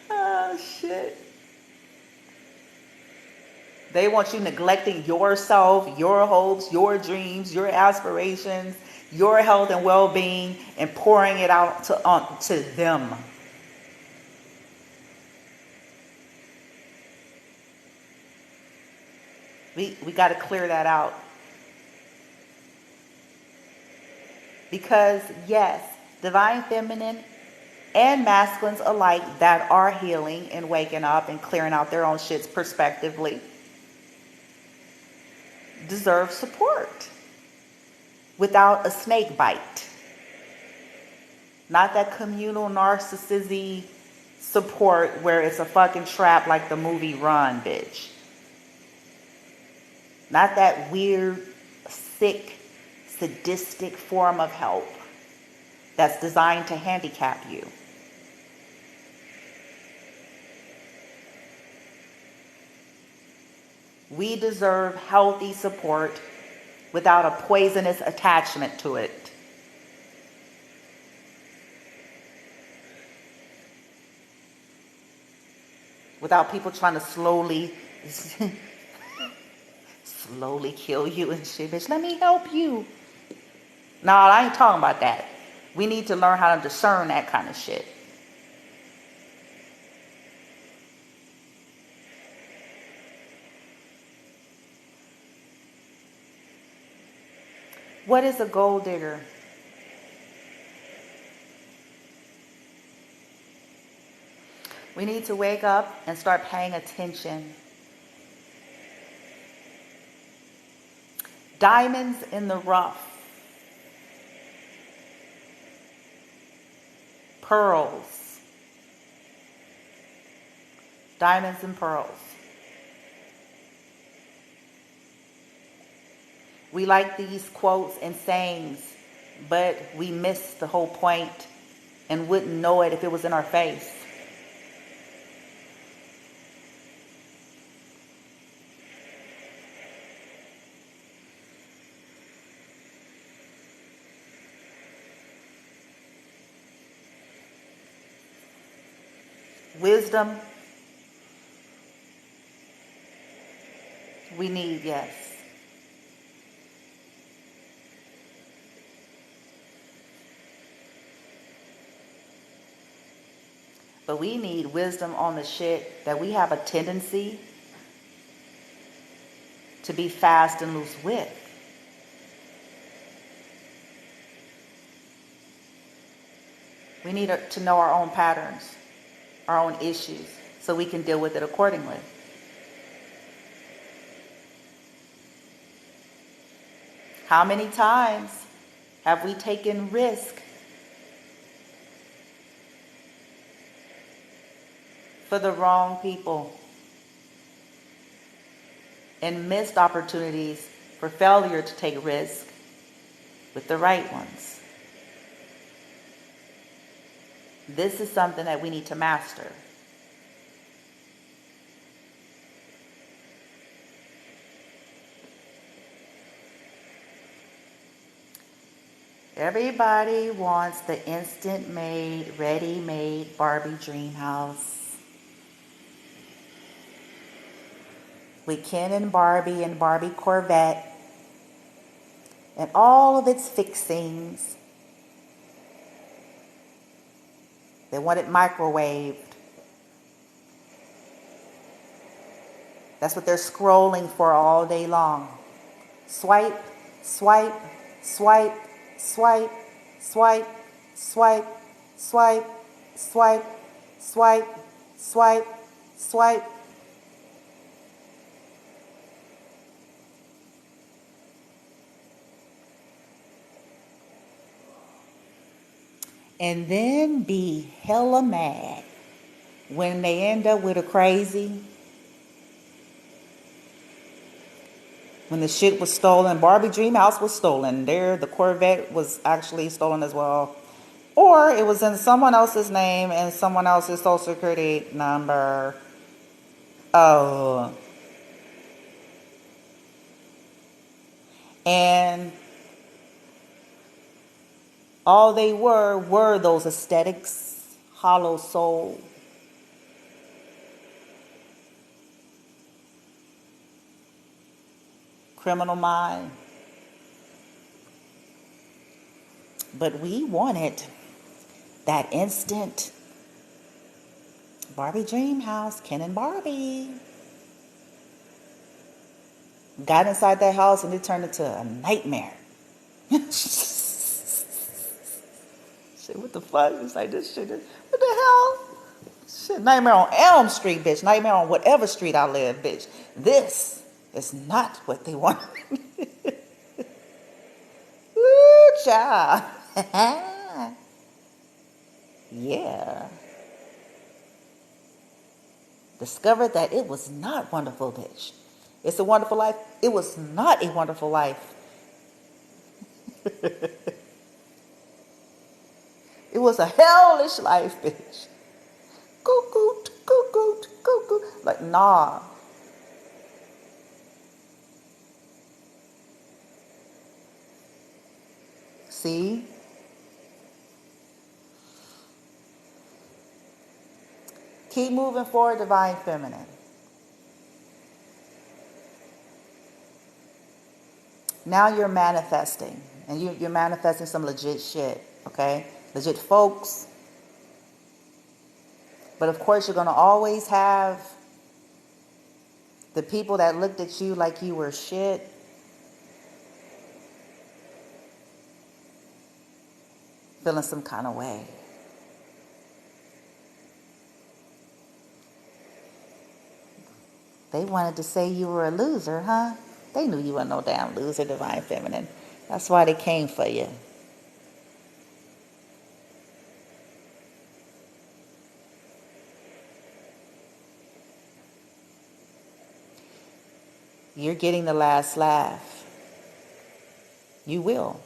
Oh, shit. They want you neglecting yourself, your hopes, your dreams, your aspirations, your health and well-being, and pouring it out to them. We got to clear that out. Because, yes, divine feminine and masculines alike that are healing and waking up and clearing out their own shits prospectively deserve support without a snake bite. Not that communal narcissism support where it's a fucking trap like the movie Run, bitch. Not that weird, sick, sadistic form of help that's designed to handicap you. We deserve healthy support without a poisonous attachment to it. Without people trying to slowly kill you and shit. Bitch, let me help you. No, I ain't talking about that. We need to learn how to discern that kind of shit. What is a gold digger? We need to wake up and start paying attention. Diamonds in the rough. Pearls. Diamonds and pearls. We like these quotes and sayings, but we miss the whole point and wouldn't know it if it was in our face. Wisdom, we need, yes. But we need wisdom on the shit that we have a tendency to be fast and loose with. We need to know our own patterns, our own issues, so we can deal with it accordingly. How many times have we taken risk for the wrong people and missed opportunities for failure to take risk with the right ones? This is something that we need to master. Everybody wants the instant-made, ready-made Barbie dream house with Ken and Barbie Corvette and all of its fixings. They want it microwaved. That's what they're scrolling for all day long. Swipe, swipe, swipe, swipe, swipe, swipe, swipe, swipe, swipe, swipe, swipe. And then be hella mad when they end up with a crazy. When the shit was stolen, Barbie Dream House was stolen. The Corvette was actually stolen as well. Or it was in someone else's name and someone else's social security number. Oh. And all they were those aesthetics, hollow soul. Criminal mind. But we wanted that instant Barbie dream house, Ken and Barbie. Got inside that house and it turned into a nightmare. Shit, what the fuck? It's like this shit. What the hell? Shit, nightmare on Elm Street, bitch. Nightmare on whatever street I live, bitch. This is not what they want. Woo, child. Yeah. Discovered that it was not wonderful, bitch. It's a wonderful life. It was not a wonderful life. It was a hellish life, bitch. Cuckoo, cuckoo, cuckoo. Like, nah. See? Keep moving forward, Divine Feminine. Now you're manifesting. And you're manifesting some legit shit, okay? Legit folks. But of course, you're going to always have the people that looked at you like you were shit. Feeling some kind of way. They wanted to say you were a loser, huh? They knew you weren't no damn loser, Divine Feminine. That's why they came for you. You're getting the last laugh. You will.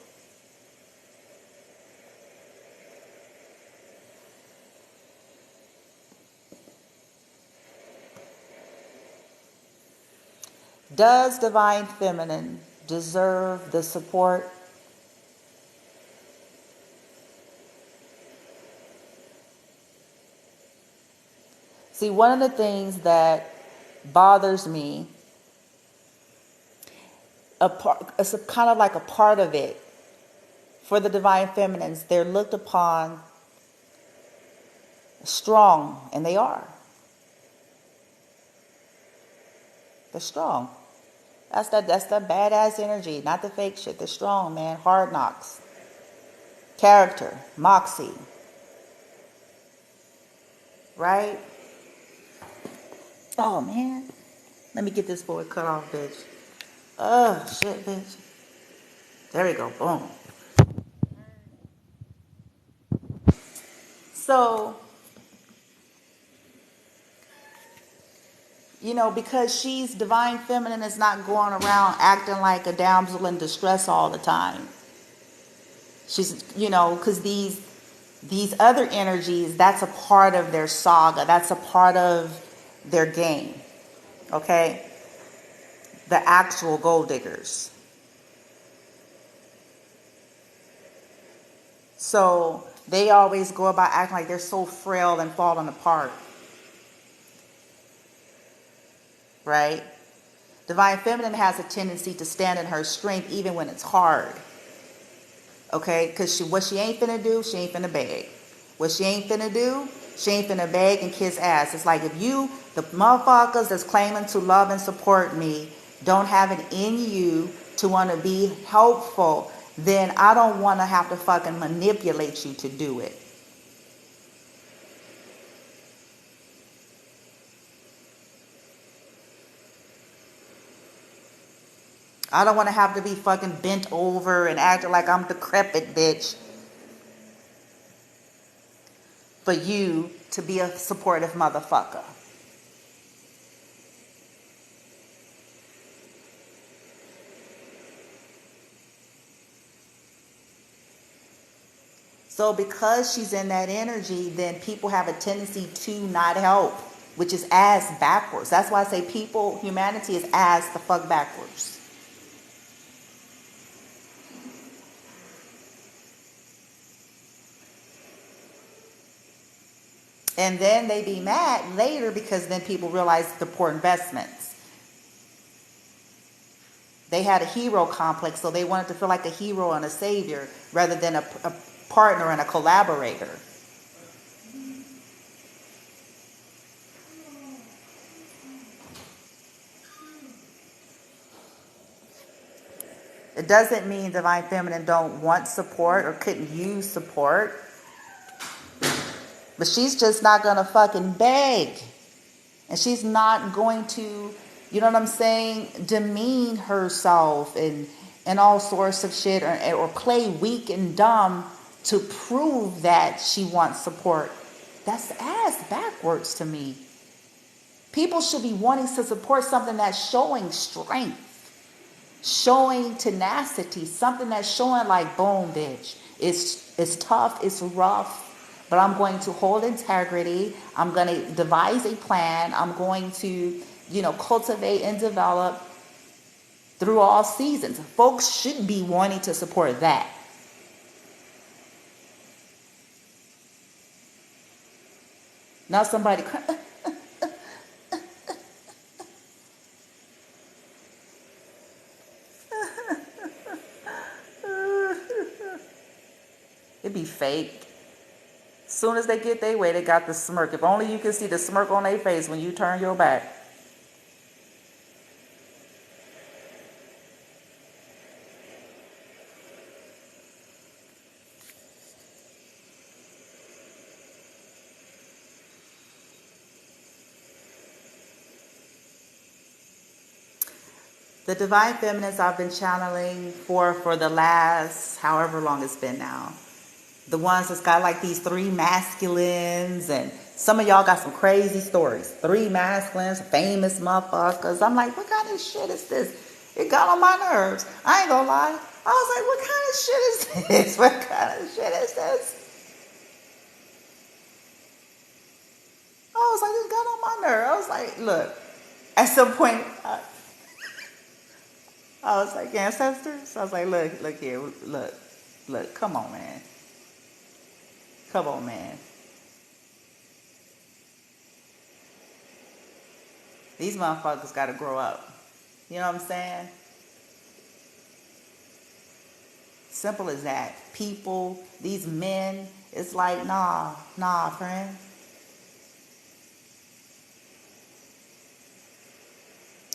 Does Divine Feminine deserve the support? See, one of the things that bothers me, it's kind of like a part of it, for the Divine Feminines, they're looked upon strong, and they are. They're strong. That's the badass energy, not the fake shit. They're strong, man. Hard knocks. Character, moxie. Right? Oh, man. Let me get this boy cut off, bitch. Oh, shit, bitch. There we go. Boom. So, because she's divine feminine, is not going around acting like a damsel in distress all the time. She's, because these other energies, that's a part of their saga. That's a part of their game. Okay? The actual gold diggers. So they always go about acting like they're so frail and falling apart. Right? Divine feminine has a tendency to stand in her strength even when it's hard. Okay? Because what she ain't finna do, she ain't finna beg. What she ain't finna do, she ain't finna beg and kiss ass. It's like, if you, the motherfuckers that's claiming to love and support me, don't have it in you to want to be helpful, then I don't want to have to fucking manipulate you to do it. I don't want to have to be fucking bent over and acting like I'm decrepit, bitch, for you to be a supportive motherfucker. So because she's in that energy, then people have a tendency to not help, which is ass backwards. That's why I say humanity is ass the fuck backwards. And then they be mad later because then people realize the poor investments. They had a hero complex, so they wanted to feel like a hero and a savior rather than a partner and a collaborator. It doesn't mean divine feminine don't want support or couldn't use support. But she's just not going to fucking beg. And she's not going to, you know what I'm saying, demean herself and all sorts of shit, or play weak and dumb to prove that she wants support. That's ass backwards to me. People should be wanting to support something that's showing strength, showing tenacity, something that's showing like, boom, bitch, it's tough, it's rough, but I'm going to hold integrity. I'm going to devise a plan. I'm going to, cultivate and develop through all seasons. Folks should be wanting to support that. Not somebody it'd be fake. As soon as they get their way, they got the smirk. If only you can see the smirk on their face when you turn your back. The divine feminines I've been channeling for the last however long it's been now. The ones that's got like these three masculines, and some of y'all got some crazy stories. Three masculines, famous motherfuckers. I'm like, what kind of shit is this? It got on my nerves. I ain't gonna lie. I was like, what kind of shit is this? What kind of shit is this? I was like, it got on my nerve. I was like, look, at some point, I was like, ancestors? I was like, look here, look, come on, man. Come on, man. These motherfuckers gotta grow up. You know what I'm saying? Simple as that. People, these men, it's like, nah, friend.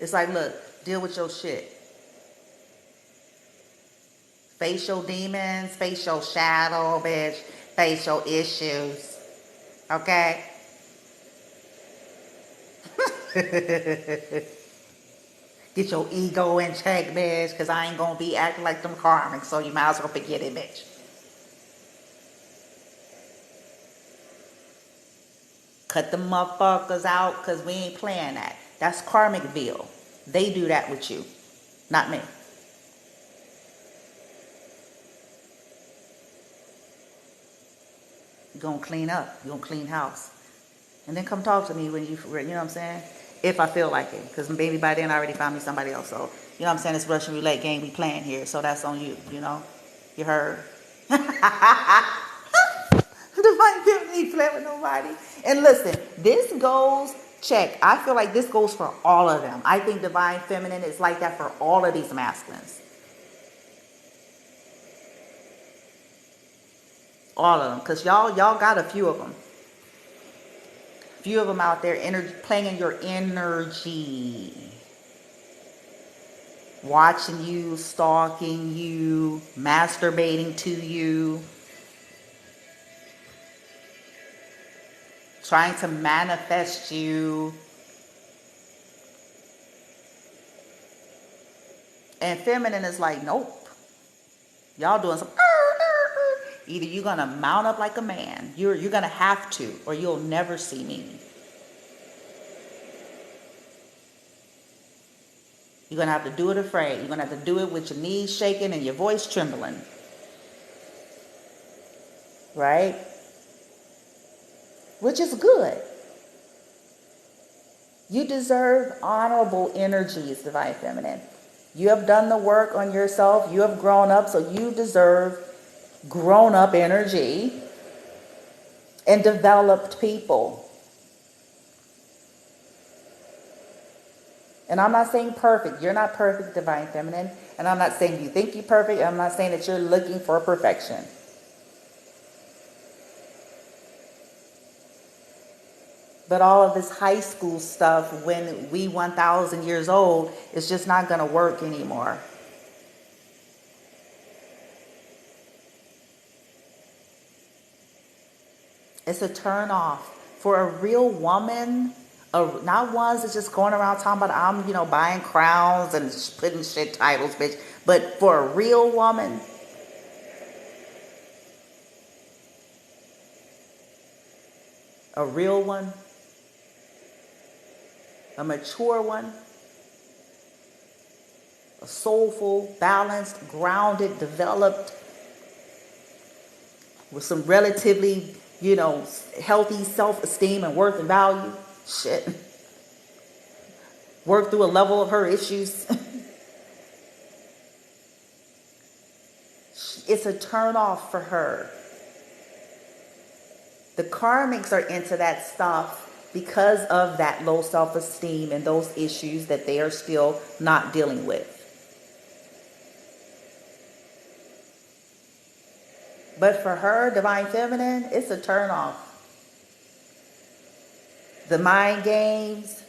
It's like, look, deal with your shit. Face your demons, face your shadow, bitch. Face your issues. Okay? Get your ego in check, bitch, because I ain't going to be acting like them karmics, so you might as well forget it, bitch. Cut the motherfuckers out, because we ain't playing that. That's Karmicville. They do that with you, not me. You're going to clean up. You're going to clean house. And then come talk to me when you know what I'm saying? If I feel like it. Because maybe by then I already found me somebody else. So, you know what I'm saying? It's Russian roulette game we playing here. So that's on you, you know? You heard? Divine Feminine ain't playing with nobody. And listen, this goes, check. I feel like this goes for all of them. I think Divine Feminine is like that for all of these masculines. All of them. Because y'all got a few of them. Few of them out there playing in your energy. Watching you, stalking you, masturbating to you. Trying to manifest you. And feminine is like, nope. Y'all doing some... Either you're going to mount up like a man. You're going to have to, or you'll never see me. You're going to have to do it afraid. You're going to have to do it with your knees shaking and your voice trembling. Right? Which is good. You deserve honorable energies, Divine Feminine. You have done the work on yourself. You have grown up, so you deserve grown-up energy and developed people. And I'm not saying perfect. You're not perfect, Divine Feminine. And I'm not saying you think you're perfect. I'm not saying that you're looking for perfection. But all of this high school stuff, when we 1,000 years old, is just not going to work anymore. It's a turn off for a real woman, not ones that's just going around talking about I'm, buying crowns and putting shit titles, bitch. But for a real woman, a real one, a mature one, a soulful, balanced, grounded, developed, with some relatively healthy self-esteem and worth and value. Shit. Work through a level of her issues. It's a turn off for her. The karmics are into that stuff because of that low self-esteem and those issues that they are still not dealing with. But for her, Divine Feminine, it's a turn off. The mind games,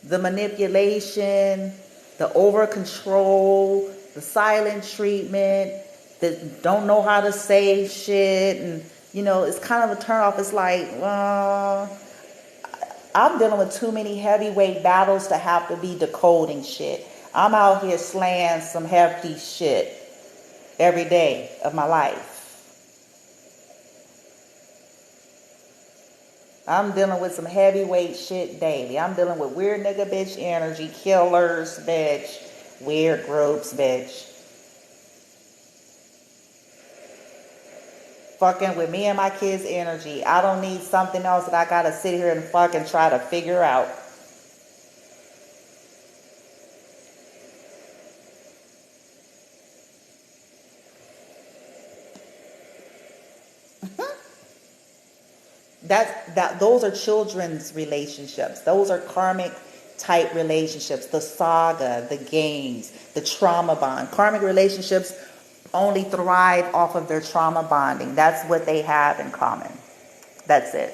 the manipulation, the over control, the silent treatment, that don't know how to say shit, and it's kind of a turn off. It's like, I'm dealing with too many heavyweight battles to have to be decoding shit. I'm out here slaying some hefty shit every day of my life. I'm dealing with some heavyweight shit daily. I'm dealing with weird nigga bitch energy, killers, bitch, weird groups, bitch. Fucking with me and my kids' energy. I don't need something else that I gotta sit here and fucking try to figure out. Those are children's relationships. Those are karmic type relationships. The saga, the games, the trauma bond. Karmic relationships only thrive off of their trauma bonding. That's what they have in common. That's it.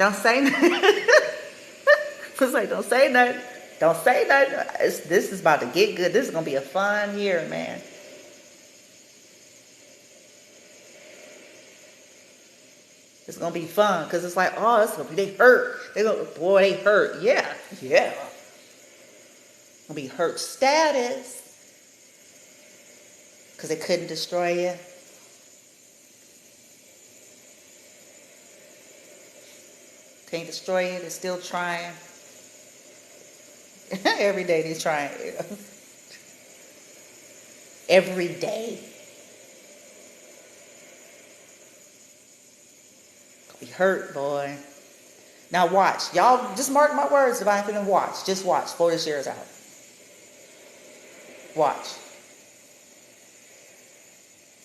Don't say nothing. It's like, don't say nothing. Don't say nothing. This is about to get good. This is going to be a fun year, man. It's going to be fun because it's like, oh, it's going to be, they hurt. Boy, they hurt. Yeah. It's going to be hurt status because they couldn't destroy you. Can't destroy you. They're still trying. Every day they're trying. Every day. Be hurt, boy. Now watch. Y'all just mark my words, Divine Feminine. Watch. Just watch. 4 this year is out. Watch.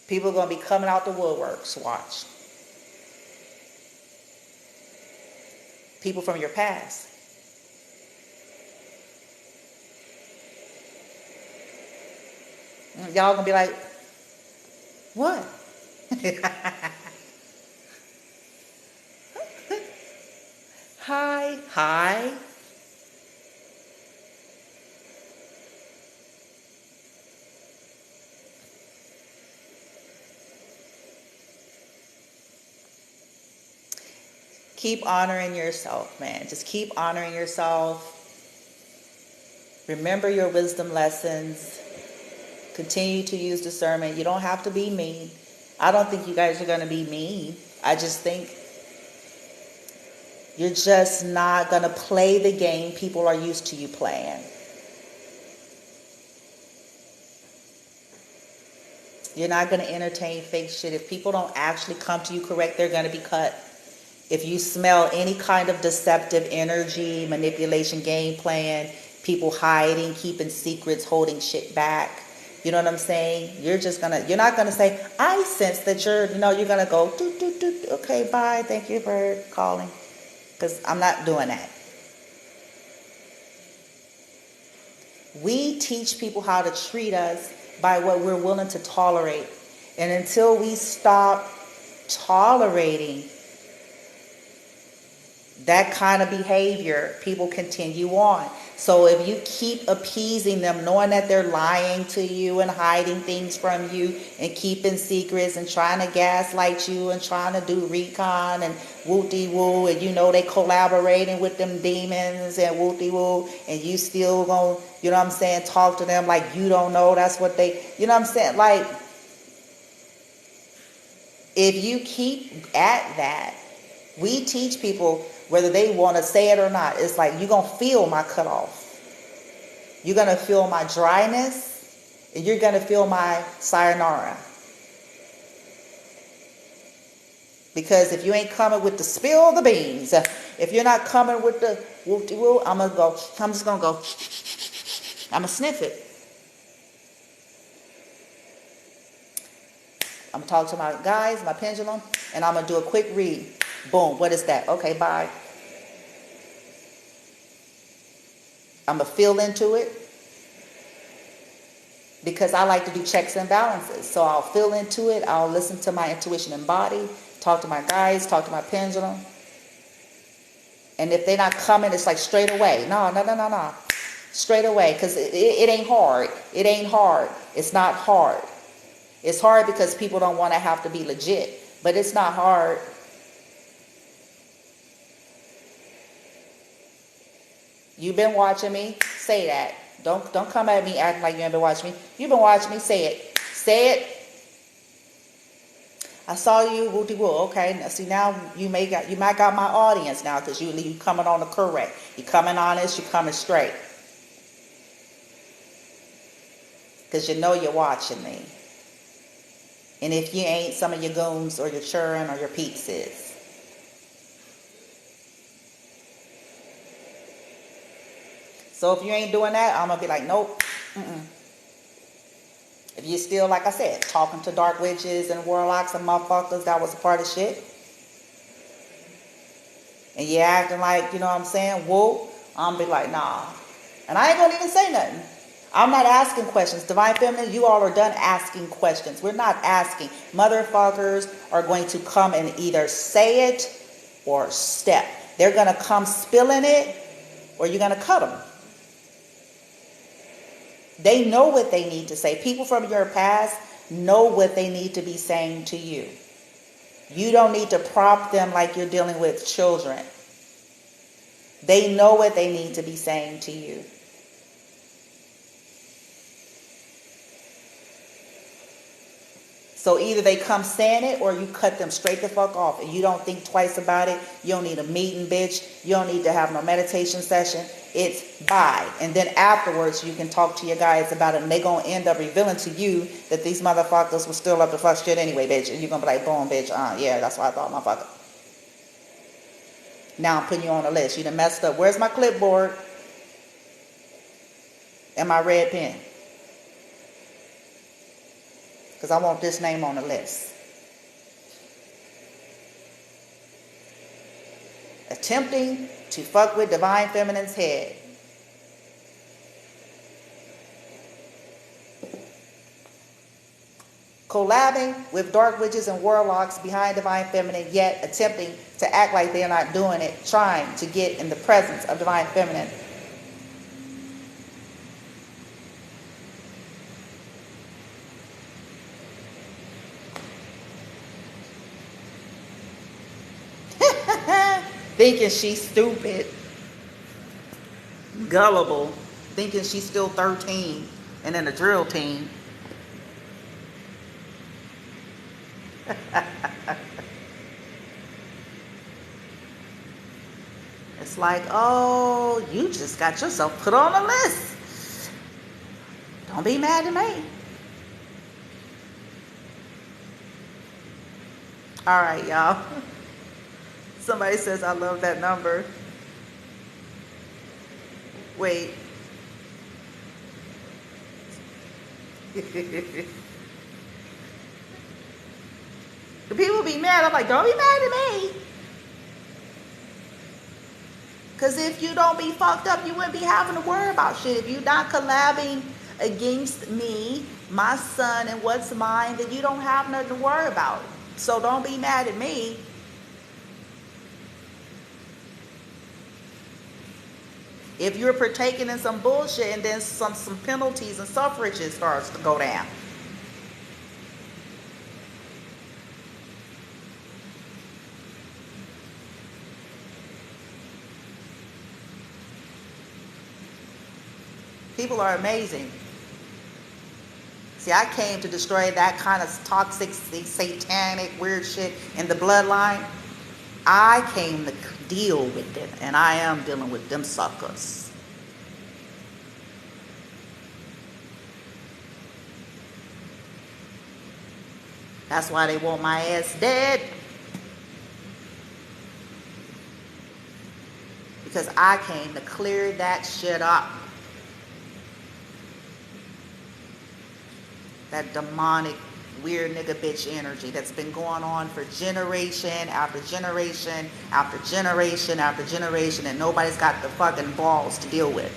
People are going to be coming out the woodworks. Watch. People from your past. Y'all going to be like, what? Hi. Keep honoring yourself, man. Just keep honoring yourself. Remember your wisdom lessons. Continue to use discernment. You don't have to be mean. I don't think you guys are going to be mean. I just think you're just not going to play the game people are used to you playing. You're not going to entertain fake shit. If people don't actually come to you correct, they're going to be cut. If you smell any kind of deceptive energy, manipulation, game plan, people hiding, keeping secrets, holding shit back, you know what I'm saying? You're not going to say, I sense that you're going to go, okay, bye, thank you for calling. Because I'm not doing that. We teach people how to treat us by what we're willing to tolerate. And until we stop tolerating that kind of behavior, people continue on. So if you keep appeasing them, knowing that they're lying to you and hiding things from you and keeping secrets and trying to gaslight you and trying to do recon and woo-de-woo, and they collaborating with them demons and woo-de-woo, and you still gonna, talk to them like you don't know that's what they, like, if you keep at that, we teach people, whether they want to say it or not, it's like you're going to feel my cutoff. You're going to feel my dryness, and you're going to feel my sayonara. Because if you ain't coming with the spill the beans, if you're not coming with the whoop-de-woo, I'm just going to go, I'm going to sniff it. I'm going to talk to my guys, my pendulum, and I'm going to do a quick read. Boom, what is that? Okay, bye. I'm going to feel into it because I like to do checks and balances. So I'll feel into it. I'll listen to my intuition and body, talk to my guides, talk to my pendulum. And if they're not coming, it's like straight away. No. Straight away, because it ain't hard. It ain't hard. It's not hard. It's hard because people don't want to have to be legit. But it's not hard. You've been watching me. Say that. Don't come at me acting like you ain't been watching me. You've been watching me. Say it. Say it. I saw you. Woo-de-woo. Okay. Now, see, now you might got my audience now because you coming on the correct. You coming honest. You coming straight. Because you're watching me. And if you ain't, some of your goons or your children or your peeps is. So if you ain't doing that, I'm going to be like, nope. If you're still, like I said, talking to dark witches and warlocks and motherfuckers, that was a part of shit. And you're acting like, you know what I'm saying, whoa, I'm going to be like, nah. And I ain't going to even say nothing. I'm not asking questions. Divine Feminine, you all are done asking questions. We're not asking. Motherfuckers are going to come and either say it or step. they're going to come spilling it, or you're going to cut them. They know what they need to say. People from your past know what they need to be saying to you. You don't need to prop them like you're dealing with children. They know what they need to be saying to you. So either they come saying it, or you cut them straight the fuck off. And you don't think twice about it. You don't need a meeting, bitch. You don't need to have no meditation session. It's bye. And then afterwards, you can talk to your guys about it. And they're going to end up revealing to you that these motherfuckers were still up to fuck shit anyway, bitch. And you're going to be like, boom, bitch. Yeah, that's what I thought, motherfucker. Now I'm putting you on the list. You done messed up. Where's my clipboard and my red pen? Because I want this name on the list. Attempting to fuck with Divine Feminine's head. Collabing with dark witches and warlocks behind Divine Feminine, yet attempting to act like they're not doing it, trying to get in the presence of Divine Feminine. Thinking she's stupid, gullible, thinking she's still 13 and in a drill team. It's like, oh, you just got yourself put on a list. Don't be mad at me. All right, y'all. Somebody says, I love that number. Wait. The people be mad. I'm like, don't be mad at me. Because if you don't be fucked up, you wouldn't be having to worry about shit. If you're not collabing against me, my son, and what's mine, then you don't have nothing to worry about. So don't be mad at me. If you're partaking in some bullshit and then some penalties and suffrages starts to go down. People are amazing. See, I came to destroy that kind of toxic, satanic, weird shit in the bloodline. I came to deal with it, and I am dealing with them suckers. That's why they want my ass dead. Because I came to clear that shit up. That demonic, weird nigga bitch energy that's been going on for generation after generation after generation after generation, and nobody's got the fucking balls to deal with.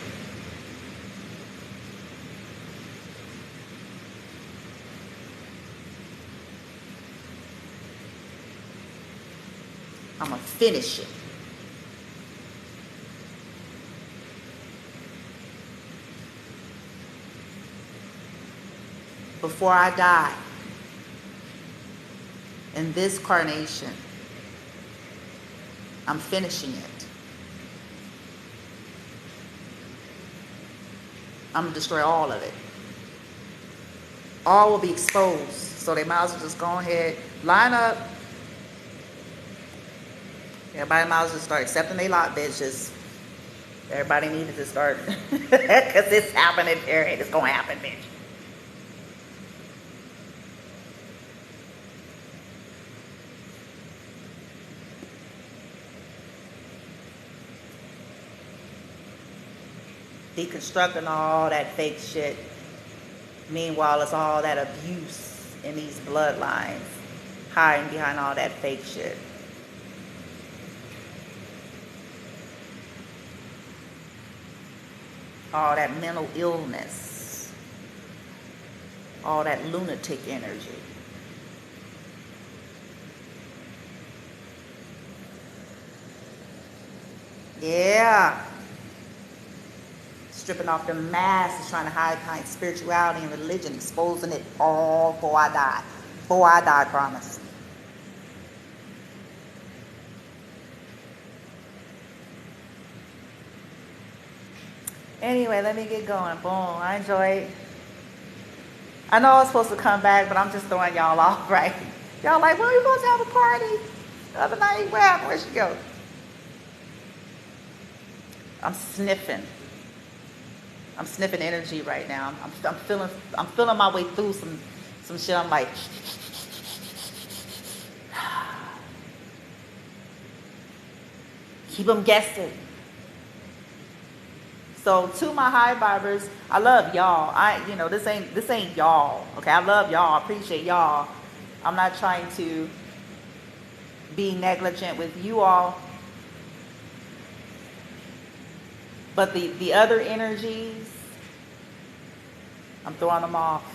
I'm gonna finish it. Before I die, in this carnation, I'm finishing it. I'm going to destroy all of it. All will be exposed, so they might as well just go ahead, line up. Everybody might as well start accepting their lot, bitches. Everybody needed to start, because it's happening, period. It's going to happen, bitch. Deconstructing all that fake shit. Meanwhile, it's all that abuse in these bloodlines, hiding behind all that fake shit. All that mental illness, all that lunatic energy. Yeah. Stripping off the masks, trying to hide behind spirituality and religion, exposing it all before I die. Before I die, I promise. Anyway, let me get going. Boom. I enjoyed. I know I was supposed to come back, but I'm just throwing y'all off, right? Y'all like, well, you supposed to have a party the other night. Where happened? Where'd she go? I'm sniffing. I'm sniffing energy right now. I'm feeling my way through some shit. I'm like, keep them guessing. So to my high vibers, I love y'all. This ain't y'all. Okay, I love y'all. I appreciate y'all. I'm not trying to be negligent with you all. But the other energies, I'm throwing them off.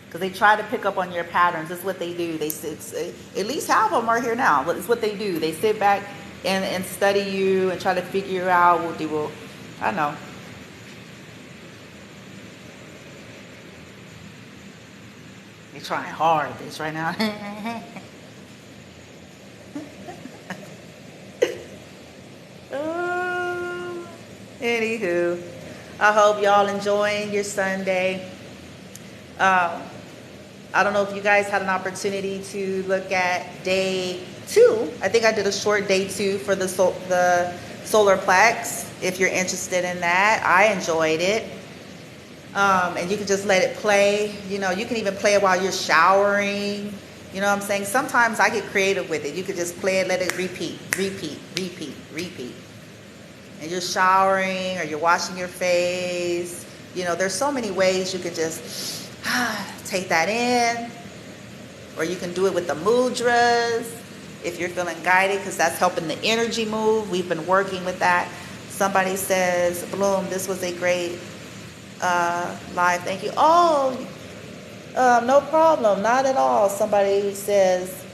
Because they try to pick up on your patterns. That's what they do. At least half of them are here now. It's what they do. They sit back and study you and try to figure out what they will. I know. They're trying hard at this right now. Anywho, I hope y'all enjoying your Sunday. I don't know if you guys had an opportunity to look at day 2. I think I did a short day 2 for the solar plex. If you're interested in that, I enjoyed it. And you can just let it play. You can even play it while you're showering. You know what I'm saying? Sometimes I get creative with it. You could just play it, let it repeat. And you're showering or you're washing your face. There's so many ways you can just take that in. Or you can do it with the mudras if you're feeling guided, because that's helping the energy move. We've been working with that. Somebody says, Bloom, this was a great live. Thank you. Oh, no problem. Not at all. Somebody says,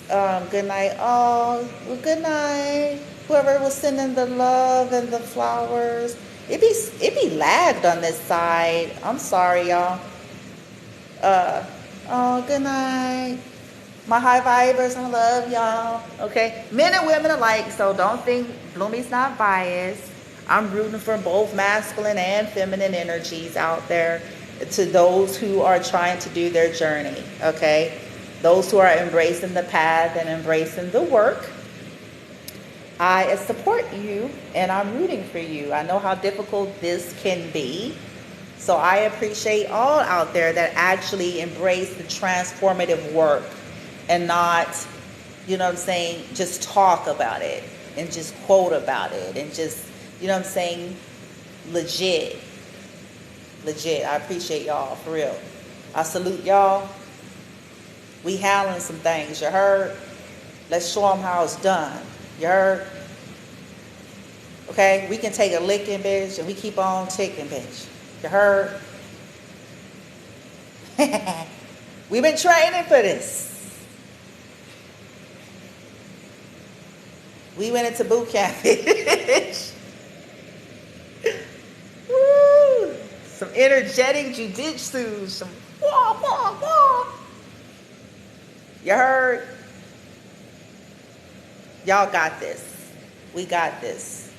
good night. Oh, well, good night. Whoever was sending the love and the flowers. It be lagged on this side. I'm sorry, y'all. Oh, good night. My high vibers, I love y'all. Okay, men and women alike. So don't think Bloomy's not biased. I'm rooting for both masculine and feminine energies out there, to those who are trying to do their journey. Okay, those who are embracing the path and embracing the work. I support you and I'm rooting for you. I know how difficult this can be. So I appreciate all out there that actually embrace the transformative work and not, just talk about it and just quote about it and just, legit. I appreciate y'all, for real. I salute y'all. We handling some things, you heard? Let's show them how it's done. You heard? Okay, we can take a licking, bitch, and we keep on ticking, bitch. You heard? We've been training for this. We went into boot camp, bitch. Woo! Some energetic jujitsu, some wah, wah, wah. You heard? Y'all got this. We got this.